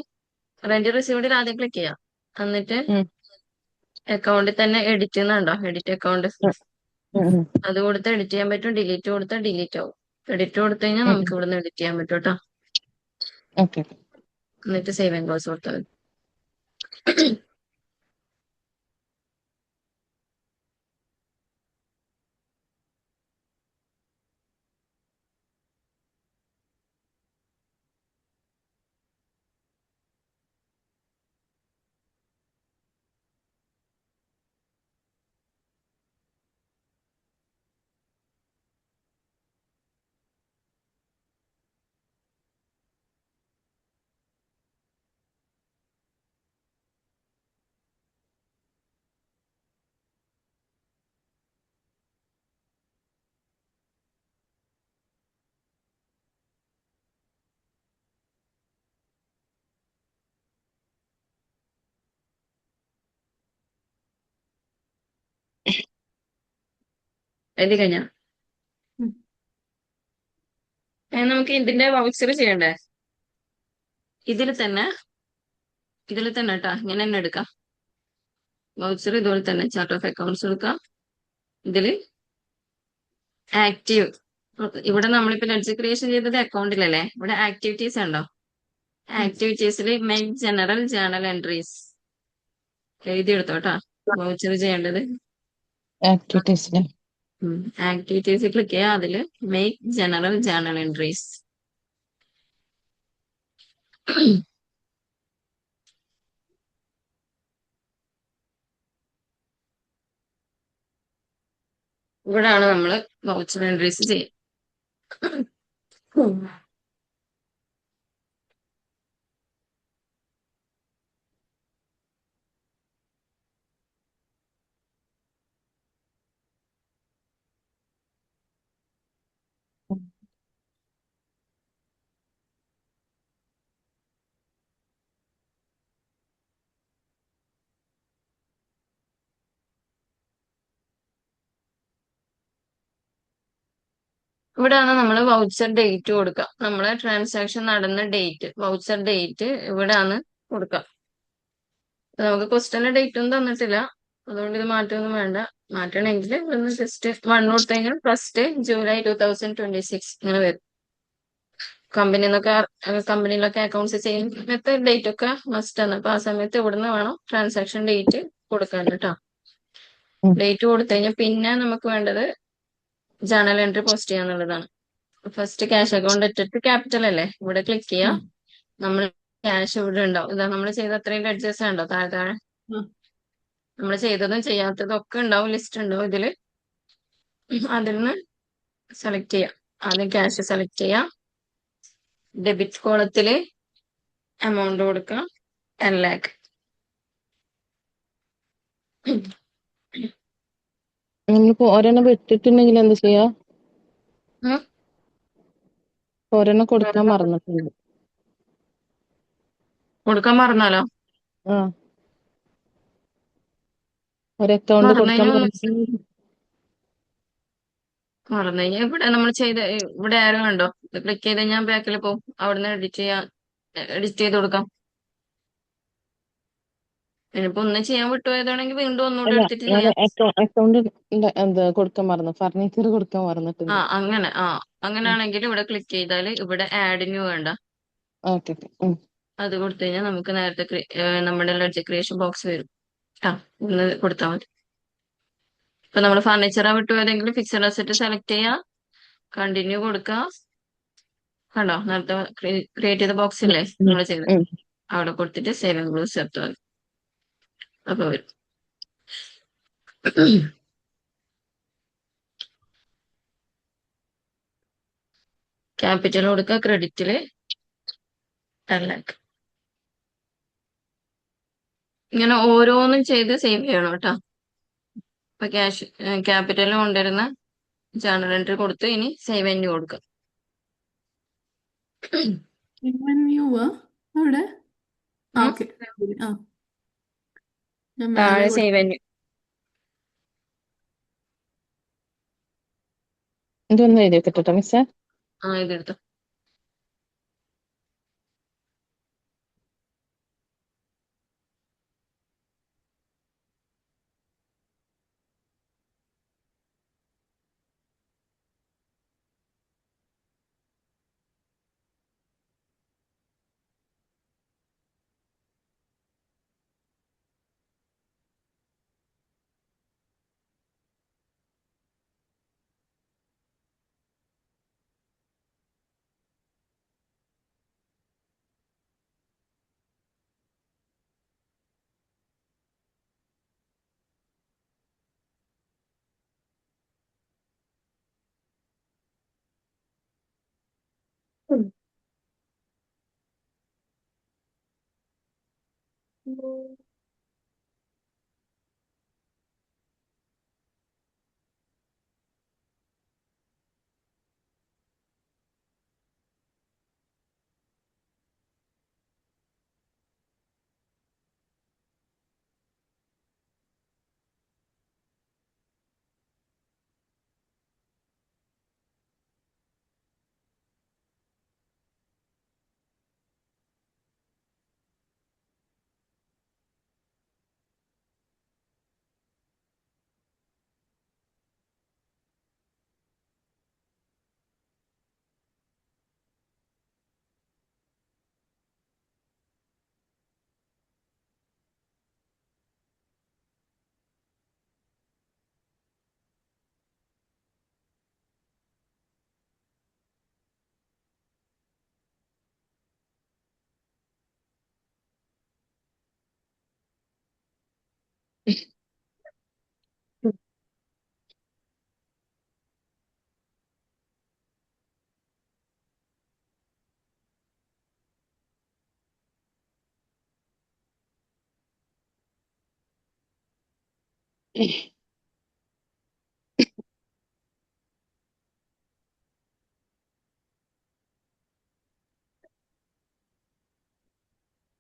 Speaker 2: റെന്റ് റിസീവ്ഡിൽ ആദ്യം ക്ലിക്ക് ചെയ്യാം. എന്നിട്ട് അക്കൗണ്ടിൽ തന്നെ എഡിറ്റ് എന്നുണ്ടോ, എഡിറ്റ് അക്കൗണ്ട്, അത് കൊടുത്ത് എഡിറ്റ് ചെയ്യാൻ പറ്റും. ഡിലീറ്റ് കൊടുത്താൽ ഡിലീറ്റ് ആവും. എഡിറ്റ് കൊടുത്തു കഴിഞ്ഞാൽ നമുക്ക് ഇവിടുന്ന് എഡിറ്റ് ചെയ്യാൻ പറ്റും കേട്ടോ.
Speaker 1: ഓക്കെ.
Speaker 2: എന്നിട്ട് സേവ് ആൻഡ് ക്ലോസ് കൊടുത്താൽ മതി. എഴുതി കഴിഞ്ഞാ നമുക്ക് ഇതിന്റെ വൗച്ചർ ചെയ്യണ്ടേ? ഇതിൽ തന്നെ കേട്ടാ ഇങ്ങനെ തന്നെ എടുക്കാം. വൗച്ചർ ഇതുപോലെ തന്നെ ചാർട്ട് ഓഫ് അക്കൗണ്ട്സ് എടുക്കാം. ഇതില് ആക്റ്റീവ്, ഇവിടെ നമ്മളിപ്പോ ലെഡ്ജർ ക്രിയേഷൻ ചെയ്തത് അക്കൗണ്ടിലല്ലേ, ഇവിടെ ആക്ടിവിറ്റീസ് ഉണ്ടോ? ആക്ടിവിറ്റീസിൽ മെയിൻ ജനറൽ ജേണൽ എൻട്രീസ് എഴുതിയെടുത്തോ കേട്ടോ. വൗച്ചർ ചെയ്യേണ്ടത്
Speaker 1: ആക്ടിവിറ്റീസില്
Speaker 2: ആക്ടിവിറ്റീസ് ക്ലിക്ക് ചെയ്യാം. അതില് മേക്ക് ജനറൽ ജേണൽ എൻട്രീസ്. ഇവിടാണ് നമ്മള് വൗച്ചർ എൻട്രീസ് ചെയ്യുക. ഇവിടെയാണ് നമ്മൾ വൗച്ചർ ഡേറ്റ് കൊടുക്കുക. നമ്മളെ ട്രാൻസാക്ഷൻ നടന്ന ഡേറ്റ്, വൗച്ചർ ഡേറ്റ് ഇവിടെയാണ് കൊടുക്കുക. നമുക്ക് ക്വസ്റ്റ്യന്റെ ഡേറ്റ് ഒന്നും തന്നിട്ടില്ല, അതുകൊണ്ട് ഇത് മാറ്റമൊന്നും വേണ്ട. മാറ്റണമെങ്കിൽ ഇവിടുന്ന് ജസ്റ്റ് 1 കൊടുത്തു കഴിഞ്ഞാൽ 1 ജൂലൈ 2026 ഇങ്ങനെ വരും. കമ്പനിയിലൊക്കെ അക്കൗണ്ട്സ് ചെയ്യുന്ന സമയത്ത് ഡേറ്റ് ഒക്കെ മസ്റ്റ് ആണ്. അപ്പൊ ആ സമയത്ത് ഇവിടുന്ന് വേണം ട്രാൻസാക്ഷൻ ഡേറ്റ് കൊടുക്കാൻ കേട്ടോ. ഡേറ്റ് കൊടുത്തു കഴിഞ്ഞാൽ പിന്നെ നമുക്ക് വേണ്ടത് ജേണൽ എൻട്രി പോസ്റ്റ് ചെയ്യാന്നുള്ളതാണ്. First cash account at capital അല്ലേ, ഇവിടെ ക്ലിക്ക് ചെയ്യാം. നമ്മൾ ക്യാഷ് ഇവിടെ ഉണ്ടാവും. ഇതാ നമ്മൾ ചെയ്ത അത്രയും ലെഡ്ജേഴ്സ് ഉണ്ടോ താഴെ നമ്മൾ ചെയ്തതും ചെയ്യാത്തതും ഒക്കെ ഉണ്ടാവും, ലിസ്റ്റ് ഉണ്ടാവും ഇതില്. അതിൽ നിന്ന് സെലക്ട് ചെയ്യാം. ആദ്യം ക്യാഷ് സെലക്ട് ചെയ്യാം. ഡെബിറ്റ് കോളത്തില് എമൗണ്ട് കൊടുക്കാം, 10 lakh.
Speaker 1: നമ്മളിപ്പോ ഒരെണ്ണം വിട്ടിട്ടുണ്ടെങ്കിൽ എന്ത് ചെയ്യാ? ഒരെണ്ണം കൊടുക്കാൻ മറന്നിട്ടുണ്ട്.
Speaker 2: കൊടുക്കാൻ മറന്നാലോ?
Speaker 1: ആ, ഒരു അക്കൗണ്ട് കൊടുക്കാൻ
Speaker 2: മറന്നതിന്
Speaker 1: മറന്നു.
Speaker 2: മറന്നു കഴിഞ്ഞാൽ ഇവിടെ നമ്മൾ ചെയ്ത ഇവിടെ ആരും കണ്ടോ, ക്ലിക്ക് ചെയ്ത് ഞാൻ ബാക്കിൽ പോകും, അവിടുന്ന് എഡിറ്റ് ചെയ്ത് കൊടുക്കാം. ഇനിയിപ്പോ ഒന്നും ചെയ്യാൻ വിട്ടുപോയതാണെങ്കിൽ വീണ്ടും ഒന്നുകൂടെ
Speaker 1: അല്ല,
Speaker 2: എടുത്തിട്ട്
Speaker 1: ഞാൻ
Speaker 2: ചെയ്യാം.
Speaker 1: അക്കൗണ്ട് എന്താ കൊടുക്കാൻ മറന്നു, ഫർണിച്ചർ കൊടുക്കാൻ
Speaker 2: ആ
Speaker 1: മറന്നിട്ടുണ്ട്.
Speaker 2: അങ്ങനെയാണെങ്കിൽ ഇവിടെ ക്ലിക്ക് ചെയ്താൽ ഇവിടെ ആഡ് ന്യൂ വേണ്ട,
Speaker 1: ഓക്കെ ഓക്കെ.
Speaker 2: അത് കൊടുത്തു കഴിഞ്ഞാൽ നമുക്ക് നേരത്തെ നമ്മുടെ ക്രിയേഷൻ ബോക്സ് വരും. ഒന്ന് കൊടുത്താൽ മതി. ഇപ്പൊ നമ്മൾ ഫർണിച്ചറാ വിട്ടുപോയതെങ്കിലും ഫിക്സഡ് അസറ്റ് സെലക്ട് ചെയ്യാം, കണ്ടിന്യൂ കൊടുക്കുക. കണ്ടോ, നേരത്തെ ക്രിയേറ്റ് ചെയ്ത ബോക്സ് ഇല്ലേ നമ്മൾ ചെയ്ത്, അവിടെ കൊടുത്തിട്ട് സേവ് ആൻഡ് ക്ലോസ് ചേർത്താൽ മതി. അപ്പൊ വരും. ക്യാപിറ്റൽ കൊടുക്കുക, ക്രെഡിറ്റില് 10 lakh. ഇങ്ങനെ ഓരോന്നും ചെയ്ത് സേവ് ചെയ്യണം കേട്ടോ. ഇപ്പൊ ക്യാപിറ്റൽ കൊണ്ടുവരുന്ന ജേണൽ എൻട്രി കൊടുത്ത് ഇനി സേവ് ആൻഡ് ന്യൂ കൊടുക്കുക.
Speaker 3: അവിടെ
Speaker 2: ഉം.
Speaker 3: ഓക്കെ. ആ ഞാൻ
Speaker 2: താഴെ
Speaker 3: മേലെ
Speaker 2: സേവ് ആൻഡ് ന്യൂ.
Speaker 1: ഇതൊന്നും എഴുതി വെക്കട്ടോ മിസ്സേ.
Speaker 2: ഇതെടുത്തോ.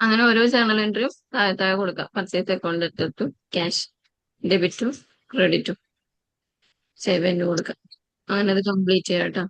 Speaker 2: അങ്ങനെ ഓരോ ജേണൽ എൻട്രിയും താഴെ താഴെ കൊടുക്കാം. പർച്ചേസ് അക്കൗണ്ട് എടുത്തു, ക്യാഷ്, ഡെബിറ്റും ക്രെഡിറ്റും, സേവ് ആൻഡ് കൊടുക്കാം. അങ്ങനെ അത് കംപ്ലീറ്റ് ചെയ്യാം കേട്ടോ.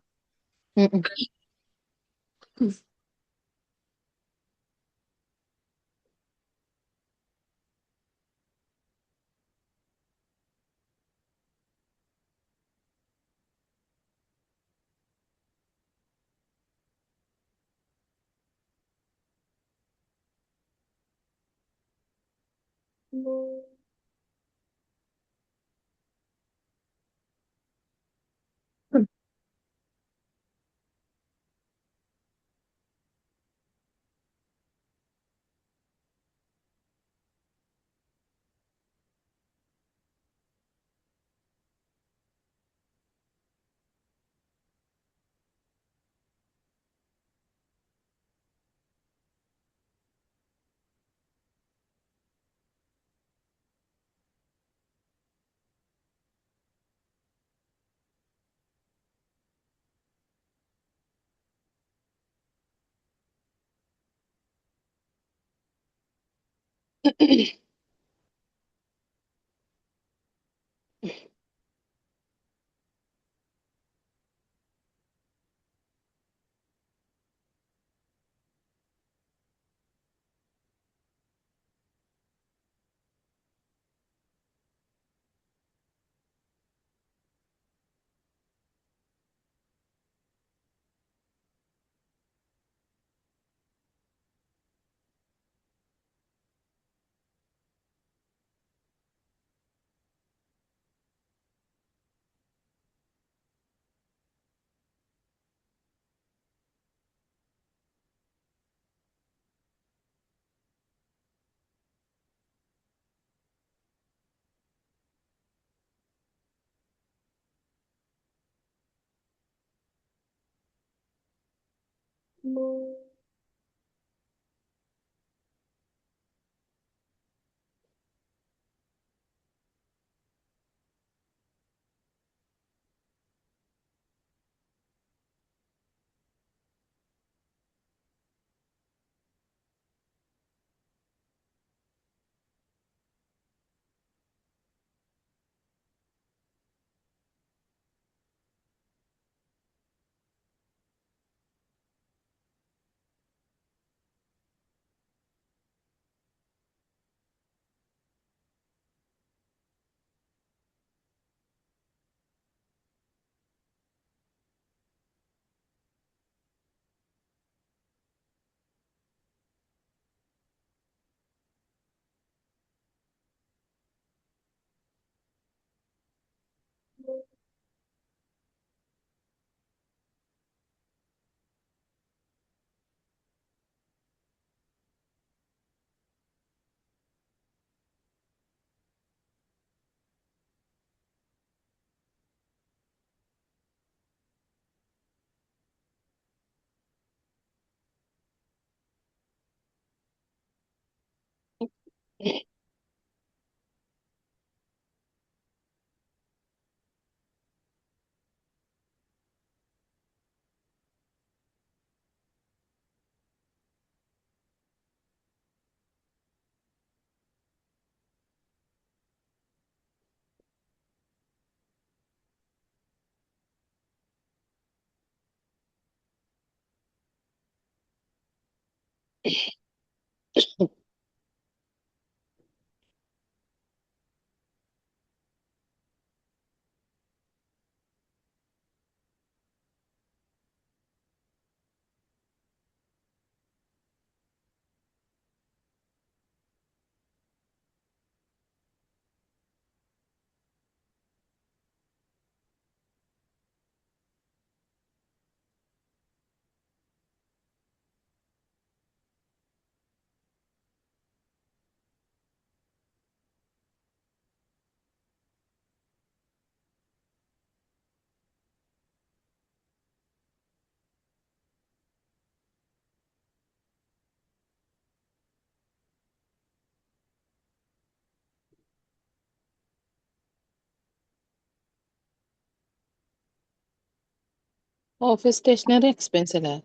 Speaker 1: ഓഫീസ് സ്റ്റേഷനറി എക്സ്പെൻസ് അല്ലേ?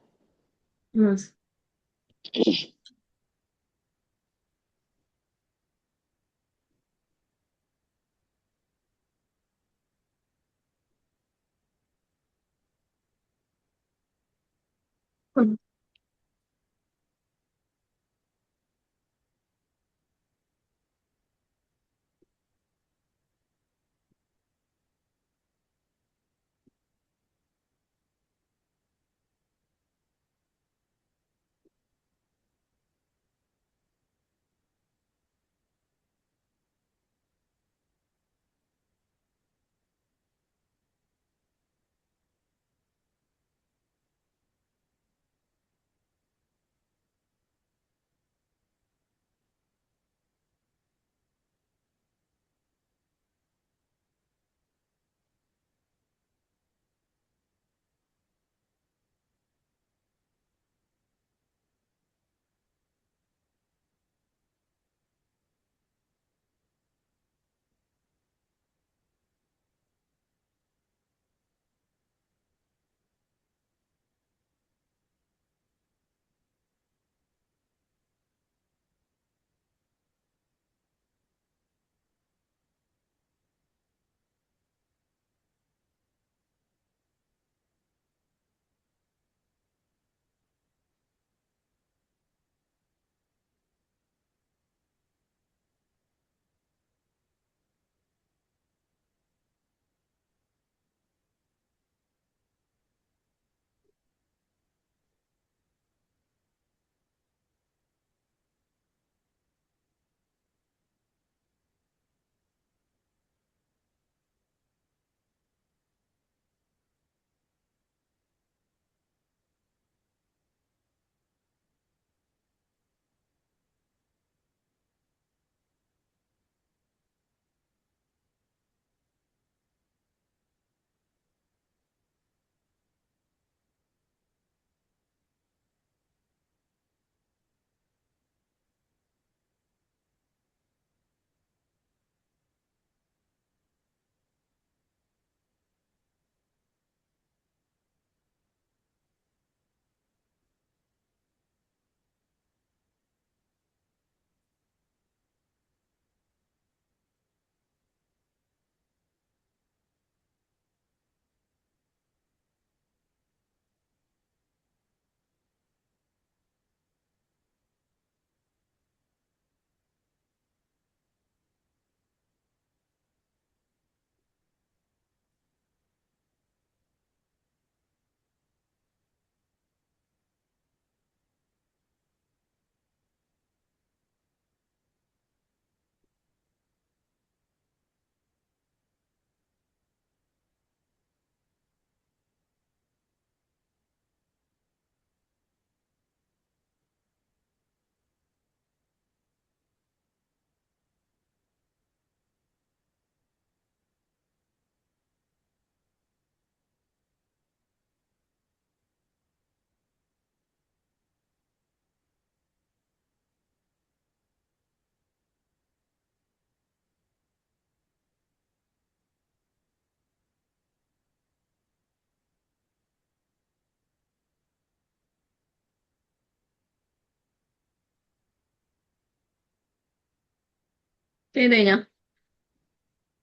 Speaker 2: ചെയ്ത് കഴിഞ്ഞാ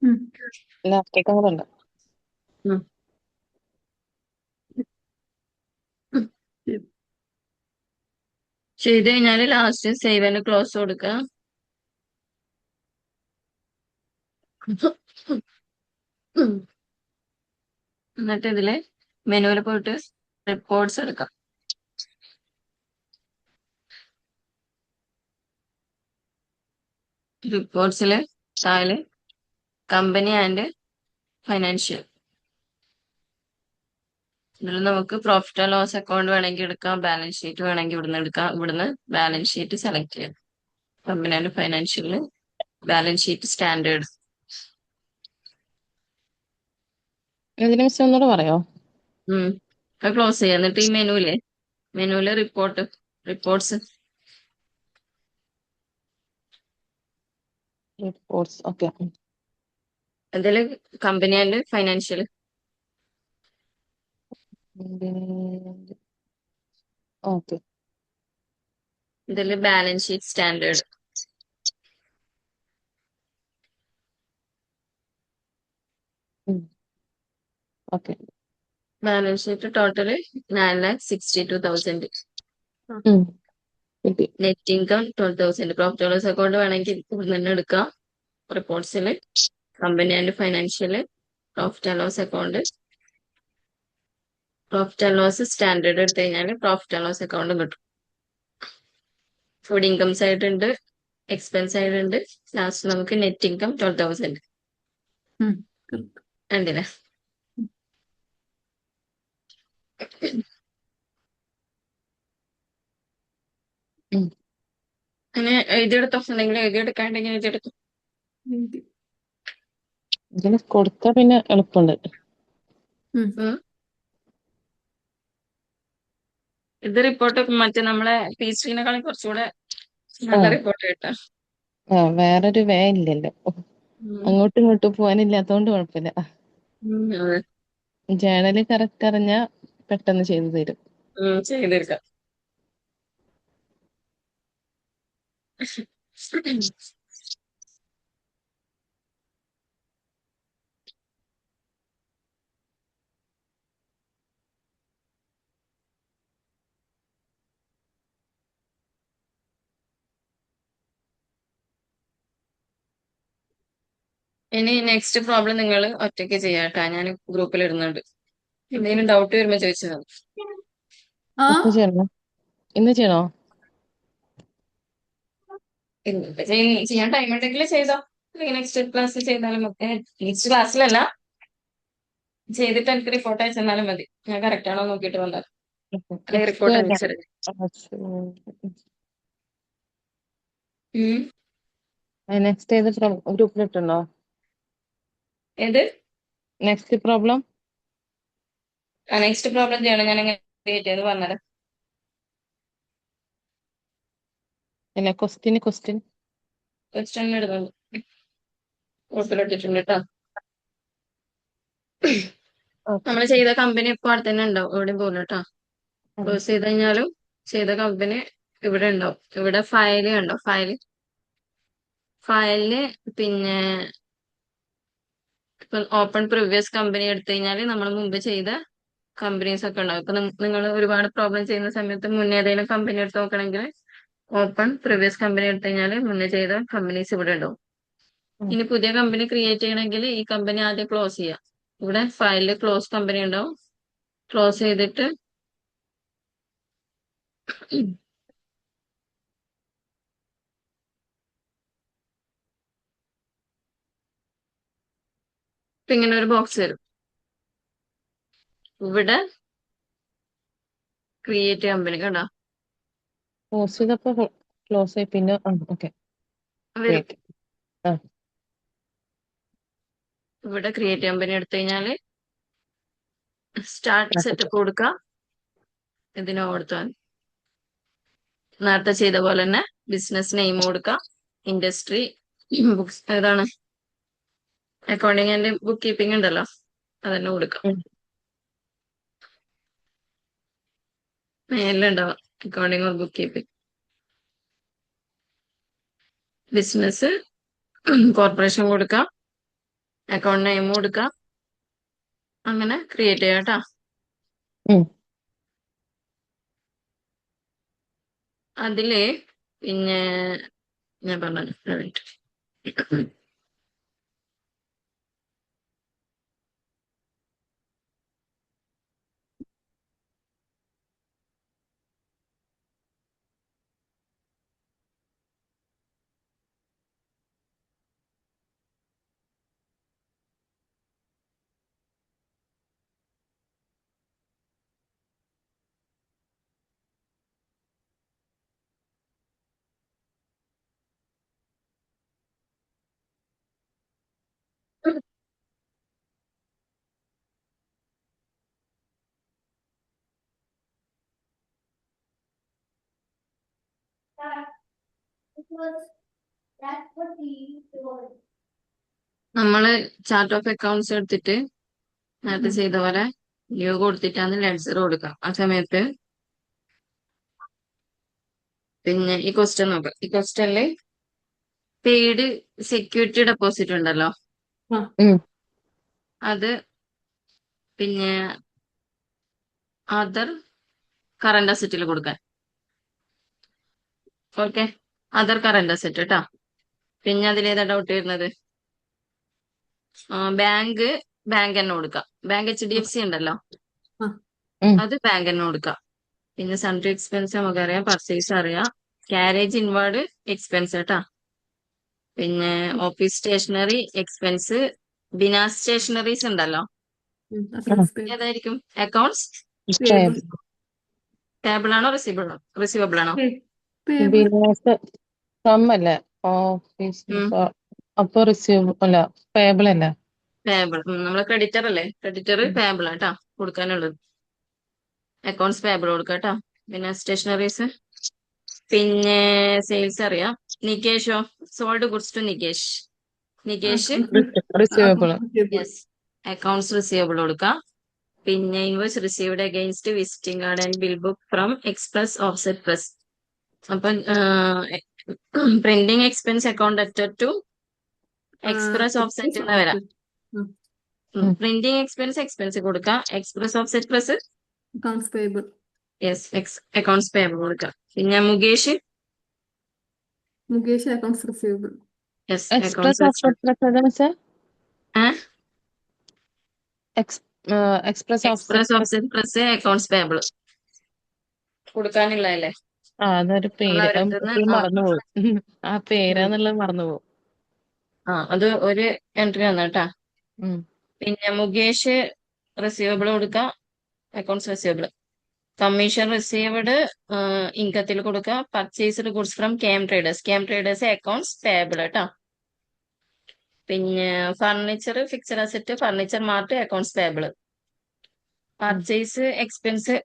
Speaker 3: ഉം.
Speaker 1: ലാപ്ടോപ്പ് കൂടെ ഉണ്ട്.
Speaker 2: ഉം. ചെയ്ത് കഴിഞ്ഞാല് ലാസ്റ്റ് സേവ് ആൻഡ് ക്ലോസ് കൊടുക്കുക. എന്നിട്ട് ഇതില് മെനുവിൽ പോയിട്ട് റിപ്പോർട്ട്സ് എടുക്കാം. റിപ്പോർട്ട്സില് താഴെ കമ്പനി ആൻഡ് ഫൈനാൻഷ്യൽ. ഇതിൽ നമുക്ക് പ്രോഫിറ്റ് ആൻഡ് ലോസ് അക്കൗണ്ട് വേണമെങ്കിൽ എടുക്കാം, ബാലൻസ് ഷീറ്റ് വേണമെങ്കിൽ ഇവിടുന്ന് എടുക്കാം. ഇവിടുന്ന് ബാലൻസ് ഷീറ്റ് സെലക്ട് ചെയ്യാം. കമ്പനി ആൻഡ് ഫൈനാൻഷ്യലില് ബാലൻസ് ഷീറ്റ് സ്റ്റാൻഡേർഡ്.
Speaker 1: ഇതിനെ മിസ് ഒന്നുകൂടെ പറയോ?
Speaker 2: അത് ക്ലോസ് ചെയ്യാം. എന്നിട്ട് ഈ മെനുവില് റിപ്പോർട്ട്സ്
Speaker 1: റിപ്പോർട്ട്സ്. ഓക്കെ.
Speaker 2: ഇതില് കമ്പനി ആൻഡ് ഫൈനാൻഷ്യൽ.
Speaker 1: ഓക്കെ.
Speaker 2: ഇതില് balance sheet standard.
Speaker 1: Okay.
Speaker 2: Balance sheet total 9,62,000.
Speaker 1: കിട്ടി.
Speaker 2: Net income 12,000. Profit and loss account വേണമെങ്കിൽ ഇവിടെ നിന്ന് എടുക്കാം. റിപ്പോർട്ട്സില് കമ്പനി ആൻഡ് ഫൈനാൻഷ്യല് profit and loss account. Profit and loss standard എടുത്തു കഴിഞ്ഞാൽ പ്രോഫിറ്റ് ആൻഡ് ലോസ് അക്കൗണ്ടും കിട്ടും. ഫുഡ് ഇൻകം സൈഡ് ഉണ്ട്, എക്സ്പെൻസ് സൈഡ് ഉണ്ട്. ലാസ്റ്റ് നമുക്ക് നെറ്റ് ഇൻകം 12,000
Speaker 3: ഉം. correct.
Speaker 2: ഉണ്ടല്ലേ. അങ്ങനെ എഴുതിയെടുത്തോ, എന്തെങ്കിലും എഴുതിയെടുക്കാണ്ടെങ്കിൽ എഴുതിയെടുത്തു.
Speaker 3: എഴുതി.
Speaker 1: ഇതിന് കൊടുത്താ പിന്നെ എളുപ്പമുണ്ട്.
Speaker 2: ഇത് റിപ്പോർട്ട് മറ്റേ നമ്മളെ പീസ്ട്രീനെക്കാളും കുറച്ചുകൂടെ നല്ല റിപ്പോർട്ട് കിട്ടാം.
Speaker 1: വേറൊരു വേ ഇല്ലല്ലോ. അങ്ങോട്ടും ഇങ്ങോട്ടും പോകാനില്ലാത്തോണ്ട് കുഴപ്പമില്ല.
Speaker 2: അതെ.
Speaker 1: ജേണല് കറക്റ്റ് അറിഞ്ഞാ പെട്ടെന്ന് ചെയ്തു തരും.
Speaker 2: ചെയ്തെടുക്കാം. ഇനി നെക്സ്റ്റ് പ്രോബ്ലം നിങ്ങൾ ഒറ്റയ്ക്ക് ചെയ്യാട്ടാ. ഞാൻ ഗ്രൂപ്പിൽ ഇടുന്നുണ്ട്. എന്തെങ്കിലും ഡൗട്ട് വരുമ്പോ ചോദിച്ചാൽ മതി.
Speaker 3: ആ
Speaker 1: ഇന്ന് ചെയ്യണോ? ഇന്ന് ചെയ്യണോ?
Speaker 2: ഇന്നിപ്പോ ചെയ്യാൻ ടൈം ഉണ്ടെങ്കിൽ ചെയ്തോ, അല്ലെങ്കിൽ നെക്സ്റ്റ് ക്ലാസ്സിൽ ചെയ്താലും മതി. നെക്സ്റ്റ് ക്ലാസ്സിലല്ല, ചെയ്തിട്ട് എനിക്ക് റിപ്പോർട്ട് അയച്ചെന്നാലും മതി. ഞാൻ കറക്റ്റ് ആണോ നോക്കിയിട്ട് വന്നാൽ അല്ലെങ്കിൽ റിപ്പോർട്ട് അനുസരിച്ച്.
Speaker 1: നെക്സ്റ്റ് ഏത് ഗ്രൂപ്പിൽ ഇട്ടുണ്ടോ?
Speaker 2: ഏത്
Speaker 1: നെക്സ്റ്റ് പ്രോബ്ലം
Speaker 2: നെക്സ്റ്റ് പ്രോബ്ലം ചെയ്യണം. ഞാൻ എങ്ങനെ ക്രിയേറ്റ് ചെയ്ത് പറഞ്ഞത്.
Speaker 1: അല്ല, ക്വസ്റ്റ്യൻ
Speaker 2: ക്വസ്റ്റ്യൻ ഇടുന്നുണ്ട്, ഗ്രൂപ്പിലിട്ടിട്ടുണ്ട് കേട്ടോ. നമ്മൾ ചെയ്ത കമ്പനി ഇപ്പൊ അവിടെ തന്നെ ഉണ്ടാവും, എവിടെയും പോകുന്നു കേട്ടോ. ക്ലോസ് ചെയ്ത് കഴിഞ്ഞാലും ചെയ്ത കമ്പനി ഇവിടെ ഉണ്ടാവും. ഇവിടെ ഫയല് കണ്ടോ, ഫയലില് പിന്നെ ഇപ്പൊ ഓപ്പൺ പ്രീവിയസ് കമ്പനി എടുത്തു കഴിഞ്ഞാൽ നമ്മൾ മുമ്പ് ചെയ്ത കമ്പനീസ് ഒക്കെ ഉണ്ടാവും. ഇപ്പൊ നിങ്ങൾ ഒരുപാട് പ്രോബ്ലം ചെയ്യുന്ന സമയത്ത് മുന്നേ ഏതെങ്കിലും കമ്പനി എടുത്ത് നോക്കണമെങ്കിൽ ഓപ്പൺ പ്രീവിയസ് കമ്പനി എടുത്തു കഴിഞ്ഞാൽ മുന്നേ ചെയ്ത കമ്പനീസ് ഇവിടെ ഉണ്ടാവും. ഇനി പുതിയ കമ്പനി ക്രിയേറ്റ് ചെയ്യണമെങ്കിൽ ഈ കമ്പനി ആദ്യം ക്ലോസ് ചെയ്യാം. ഇവിടെ ഫയലിൽ ക്ലോസ് കമ്പനി ഉണ്ടാവും. ക്ലോസ് ചെയ്തിട്ട് ഇപ്പൊ ഇങ്ങനെ ഒരു ബോക്സ് വരും. ഇവിടെ ക്രിയേറ്റ് കമ്പനി കണ്ടോ
Speaker 1: ക്ലോസ് ചെയ്തപ്പോ ക്ലോസ് ആയി. പിന്നെ ഓക്കെ.
Speaker 2: വരും. ഇവിടെ ക്രിയേറ്റ് കമ്പനി എടുത്തു കഴിഞ്ഞാല് സ്റ്റാർട്ട് സെറ്റപ്പ് കൊടുക്കുക. ഇതിന് കൊടുത്താൽ നേരത്തെ ചെയ്ത പോലെ തന്നെ ബിസിനസ് നെയിം കൊടുക്കുക. ഇൻഡസ്ട്രി, ബുക്സ് ഏതാണ്, അക്കൗണ്ടിങ് ആൻഡ് ബുക്ക് കീപ്പിംഗ് ഉണ്ടല്ലോ, അതന്നെ കൊടുക്കാം. മേലുണ്ടാവാം accounting or book keeping. Business corporation കൊടുക്കാം, അക്കൗണ്ട് നെയിം കൊടുക്കാം, അങ്ങനെ ക്രിയേറ്റ് ചെയ്യാം കേട്ടോ.
Speaker 1: ഉം.
Speaker 2: അതില് പിന്നെ ഞാൻ പറഞ്ഞു നമ്മള് ചാർട്ട് ഓഫ് അക്കൗണ്ട്സ് എടുത്തിട്ട് നേരത്തെ ചെയ്ത പോലെ ന്യൂ കൊടുത്തിട്ടാണ് ലെഡ്ജർ കൊടുക്കാം. ആ സമയത്ത് പിന്നെ ഈ ക്വസ്റ്റ്യൻ നോക്കാം. ഈ ക്വസ്റ്റ്യനില് പെയ്ഡ് സെക്യൂരിറ്റി ഡെപ്പോസിറ്റ് ഉണ്ടല്ലോ,
Speaker 1: ഉം.
Speaker 2: അത് പിന്നെ അതർ കറന്റ് അസറ്റിൽ കൊടുക്കാൻ. ഓക്കെ, അതർ കറന്റ് അസറ്റ് കേട്ടോ. പിന്നെ അതിലേതാ ഡൗട്ട് വരുന്നത്? ബാങ്ക് തന്നെ കൊടുക്കാം. ബാങ്ക് HDFC ഉണ്ടല്ലോ,
Speaker 1: ഉം.
Speaker 2: അത് ബാങ്ക് തന്നെ കൊടുക്കാം. പിന്നെ സൺഡ്രി എക്സ്പെൻസ് നമുക്കറിയാം, പർച്ചേസ് അറിയാം, ക്യാരേജ് ഇൻവാർഡ് എക്സ്പെൻസ് കേട്ടാ. പിന്നെ office stationery expense, Binas stationeries ഉണ്ടല്ലോ, ഏതായിരിക്കും? അക്കൗണ്ട്സ് ടേബിൾ ആണോ റിസീവബിൾ ആണോ?
Speaker 1: ബിനാസ് അല്ലേ ഓഫീസ് അപ്പൊ റിസീവ് അല്ല പേബിൾ അല്ല.
Speaker 2: പേബിൾ. നമ്മളെ ക്രെഡിറ്റർ അല്ലേ, ക്രെഡിറ്റർ പേബിൾ ആട്ടാ കൊടുക്കാനുള്ളത്. അക്കൗണ്ട്സ് പേബിൾ കൊടുക്കാം കേട്ടോ. പിന്നെ സ്റ്റേഷനറീസ്, പിന്നെ സെയിൽസ് അറിയാം. നികേഷോ, sold goods to Nikesh
Speaker 1: receivable.
Speaker 2: Yes, accounts receivable കൊടുക്കാം. പിന്നെ invoice received against visiting card and bill book from express offset press. അപ്പം printing expense account added to express offset എന്ന് വരാം. പ്രിന്റിംഗ് എക്സ്പെൻസ് കൊടുക്കാം, express offset press
Speaker 3: accounts payable.
Speaker 2: Yes, accounts payable കൊടുക്കാം. പിന്നെ Mukesh
Speaker 3: accounts receivable.
Speaker 2: Yes,
Speaker 1: express
Speaker 2: accounts
Speaker 1: express
Speaker 2: offset press accounts payable കൊടുക്കാനുള്ളതല്ലേ.
Speaker 1: അതൊരു പേര് മറന്നുപോകും. ആ പേരാന്നുള്ളത് മറന്നുപോകും.
Speaker 2: അത് ഒരു എൻട്രി വന്നു കേട്ടാ. പിന്നെ മുകേഷ് റിസീവബിൾ കൊടുക്കാം, അക്കൗണ്ട്സ് റിസീവബിൾ. കമ്മീഷൻ റിസീവ്ഡ് ഇൻകത്തിൽ കൊടുക്കുക. Purchased goods from KM traders accounts payable കേട്ടോ. പിന്നെ furniture fixed asset furniture mart accounts payable. Purchase expense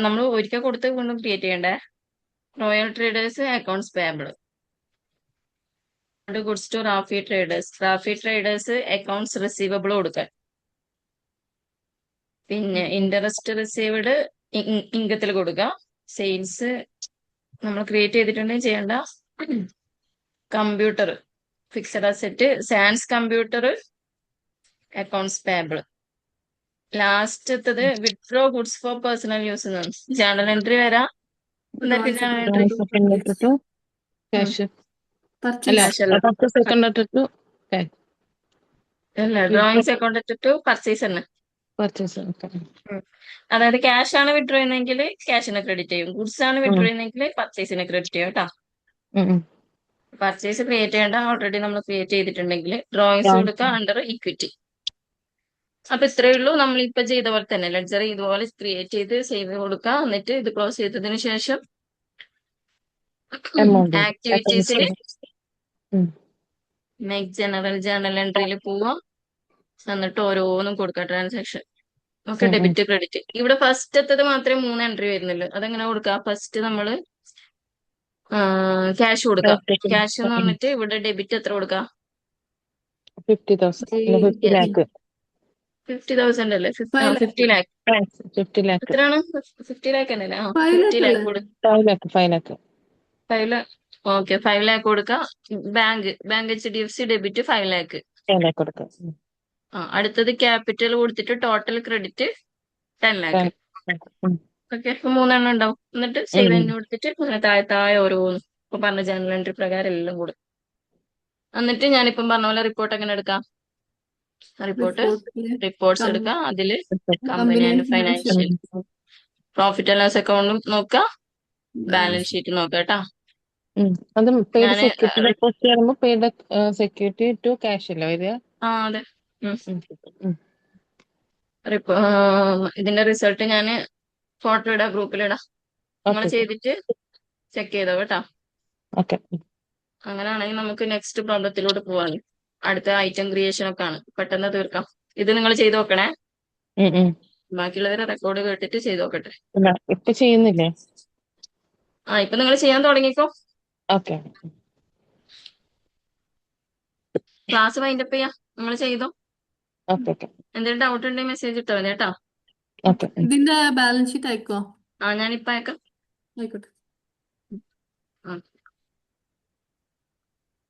Speaker 2: നമ്മൾ ഒരിക്കൽ കൊടുത്ത് വീണ്ടും ക്രിയേറ്റ് ചെയ്യണ്ടേ. Royal traders accounts payable. Goods to Rafi traders accounts receivable കൊടുക്കാൻ. പിന്നെ ഇൻട്രസ്റ്റ് റിസീവ്ഡ് ഇൻകത്തിൽ കൊടുക്കുക. സെയിൽസ് നമ്മൾ ക്രിയേറ്റ് ചെയ്തിട്ടുണ്ടെങ്കിൽ ചെയ്യണ്ട. കമ്പ്യൂട്ടർ ഫിക്സഡ് അസറ്റ് സാൻസ് കമ്പ്യൂട്ടർ അക്കൗണ്ട്സ് പേബിൾ. ലാസ്റ്റത്തത് withdraw goods for personal use. Journal entry വരാം. ഡ്രോയിങ്സ് അക്കൗണ്ട് ടു പർച്ചേസ് തന്നെ. അതായത് ക്യാഷ് ആണ് വിഡ്രോ ചെയ്യുന്നതെങ്കിൽ ക്യാഷിന് ക്രെഡിറ്റ് ചെയ്യും, ഗുഡ്സ് ആണ് വിഡ്രോ ചെയ്യുന്നതെങ്കിൽ പർച്ചേസിന് ക്രെഡിറ്റ് ചെയ്യും കേട്ടോ. പർച്ചേസ് ക്രിയേറ്റ് ചെയ്യേണ്ട, ഓൾറെഡി നമ്മൾ ക്രിയേറ്റ് ചെയ്തിട്ടുണ്ടെങ്കിൽ ഡ്രോയിങ്സ് കൊടുക്കുക അണ്ടർ ഇക്വിറ്റി. അപ്പൊ ഇത്രയേ ഉള്ളൂ. നമ്മൾ ഇപ്പൊ ചെയ്ത പോലെ തന്നെ ലെഡ്ജർ ഇതുപോലെ ക്രിയേറ്റ് ചെയ്ത് സേവ് കൊടുക്കുക. എന്നിട്ട് ഇത് ക്ലോസ് ചെയ്തതിനു ശേഷം ആക്ടിവിറ്റീസിൽ മേക്ക് ജേണൽ എൻട്രിയിൽ പോവാം. എന്നിട്ട് ഓരോന്നും കൊടുക്കുക. Transaction okay, debit credit. ഇവിടെ ഫസ്റ്റത്തത് മാത്രമേ 3 എൻട്രി വരുന്നുള്ളൂ. അതെങ്ങനെ കൊടുക്കുക? ഫസ്റ്റ് നമ്മള് ക്യാഷ് കൊടുക്കാം. ക്യാഷ് എന്ന് പറഞ്ഞിട്ട് ഇവിടെ ഡെബിറ്റ് എത്ര കൊടുക്കാം? 50,000 അല്ലേ? 50 ലാക്ക്. എത്രയാണ്? 50 ലാക്ക് തന്നെയല്ലേ? 50 ലാക്ക് കൊടുക്കും.
Speaker 1: 5 ലാക്ക്.
Speaker 2: 5 ലാക്ക് ഓക്കെ 5 ലാക്ക് കൊടുക്കാം. Bank HDFC debit 5 lakh.
Speaker 1: കൊടുക്കാം.
Speaker 2: അടുത്തത് ക്യാപിറ്റൽ കൊടുത്തിട്ട് ടോട്ടൽ ക്രെഡിറ്റ് 10 ലാക്ക്.
Speaker 1: 10 ഉം.
Speaker 2: ഓക്കെ, ഇപ്പൊ 3 ഉണ്ടാവും. എന്നിട്ട് സേവ് എന്ന് കൊടുത്തിട്ട് അങ്ങനെ താഴെ ഓരോന്ന് ഇപ്പൊ പറഞ്ഞ ജനറൽ എൻട്രി പ്രകാരം എല്ലാം കൂടും. എന്നിട്ട് ഞാനിപ്പം പറഞ്ഞ പോലെ റിപ്പോർട്ട് എങ്ങനെ എടുക്കാം?
Speaker 3: റിപ്പോർട്ടില്
Speaker 2: റിപ്പോർട്ട്സ് എടുക്കാം. അതില് company
Speaker 3: company
Speaker 2: and
Speaker 3: and financial
Speaker 2: financial, profit and loss അക്കൗണ്ടും നോക്കാം, ബാലൻസ് ഷീറ്റ് നോക്കാം കേട്ടാ.
Speaker 1: അത് പെയ്ഡ്
Speaker 2: ഞാന്
Speaker 1: സെക്യൂരിറ്റി ഡെപ്പോസിറ്റ് ചെയ്യുമ്പോ പെയ്ഡ് സെക്യൂരിറ്റി ടു ക്യാഷ് അല്ലേ വരിക?
Speaker 2: അതെ.
Speaker 1: ഉം.
Speaker 2: ഇതിന്റെ റിസൾട്ട് ഞാൻ ഫോട്ടോ ഇടാം, ഗ്രൂപ്പിലിടാം. നിങ്ങൾ
Speaker 1: ഓക്കെ
Speaker 2: ചെയ്തിട്ട് ചെക്ക് ചെയ്തോ കേട്ടോ.
Speaker 1: ഓക്കെ.
Speaker 2: അങ്ങനെയാണെങ്കിൽ നമുക്ക് നെക്സ്റ്റ് പ്രോബ്ലത്തിലോട്ട് പോവാം. അടുത്ത ഐറ്റം ക്രിയേഷൻ ഒക്കെ ആണ്, പെട്ടെന്ന് തീർക്കാം. ഇത് നിങ്ങൾ ചെയ്ത് നോക്കണേ. ബാക്കിയുള്ളവരെ റെക്കോർഡ് കേട്ടിട്ട് ചെയ്ത് നോക്കട്ടെ.
Speaker 1: ഇപ്പൊ ചെയ്യുന്നില്ലേ?
Speaker 2: ഇപ്പൊ നിങ്ങൾ ചെയ്യാൻ തുടങ്ങിക്കോ.
Speaker 1: ഓക്കെ.
Speaker 2: ക്ലാസ് വൈൻഡപ്പ് ചെയ്യാം, നിങ്ങൾ ചെയ്തോ.
Speaker 1: ഓക്കെ ഓക്കെ
Speaker 2: എന്തെങ്കിലും ഡൗട്ട് ഉണ്ടെങ്കിൽ മെസ്സേജ് ഇട്ടോ കേട്ടോ.
Speaker 1: ഓക്കെ.
Speaker 3: ഇതിന്റെ ബാലൻസ് ഷീറ്റ് അയക്കോ?
Speaker 2: ഞാനിപ്പോ അയക്കാം.
Speaker 3: ആയിക്കോട്ടെ.
Speaker 2: ആ.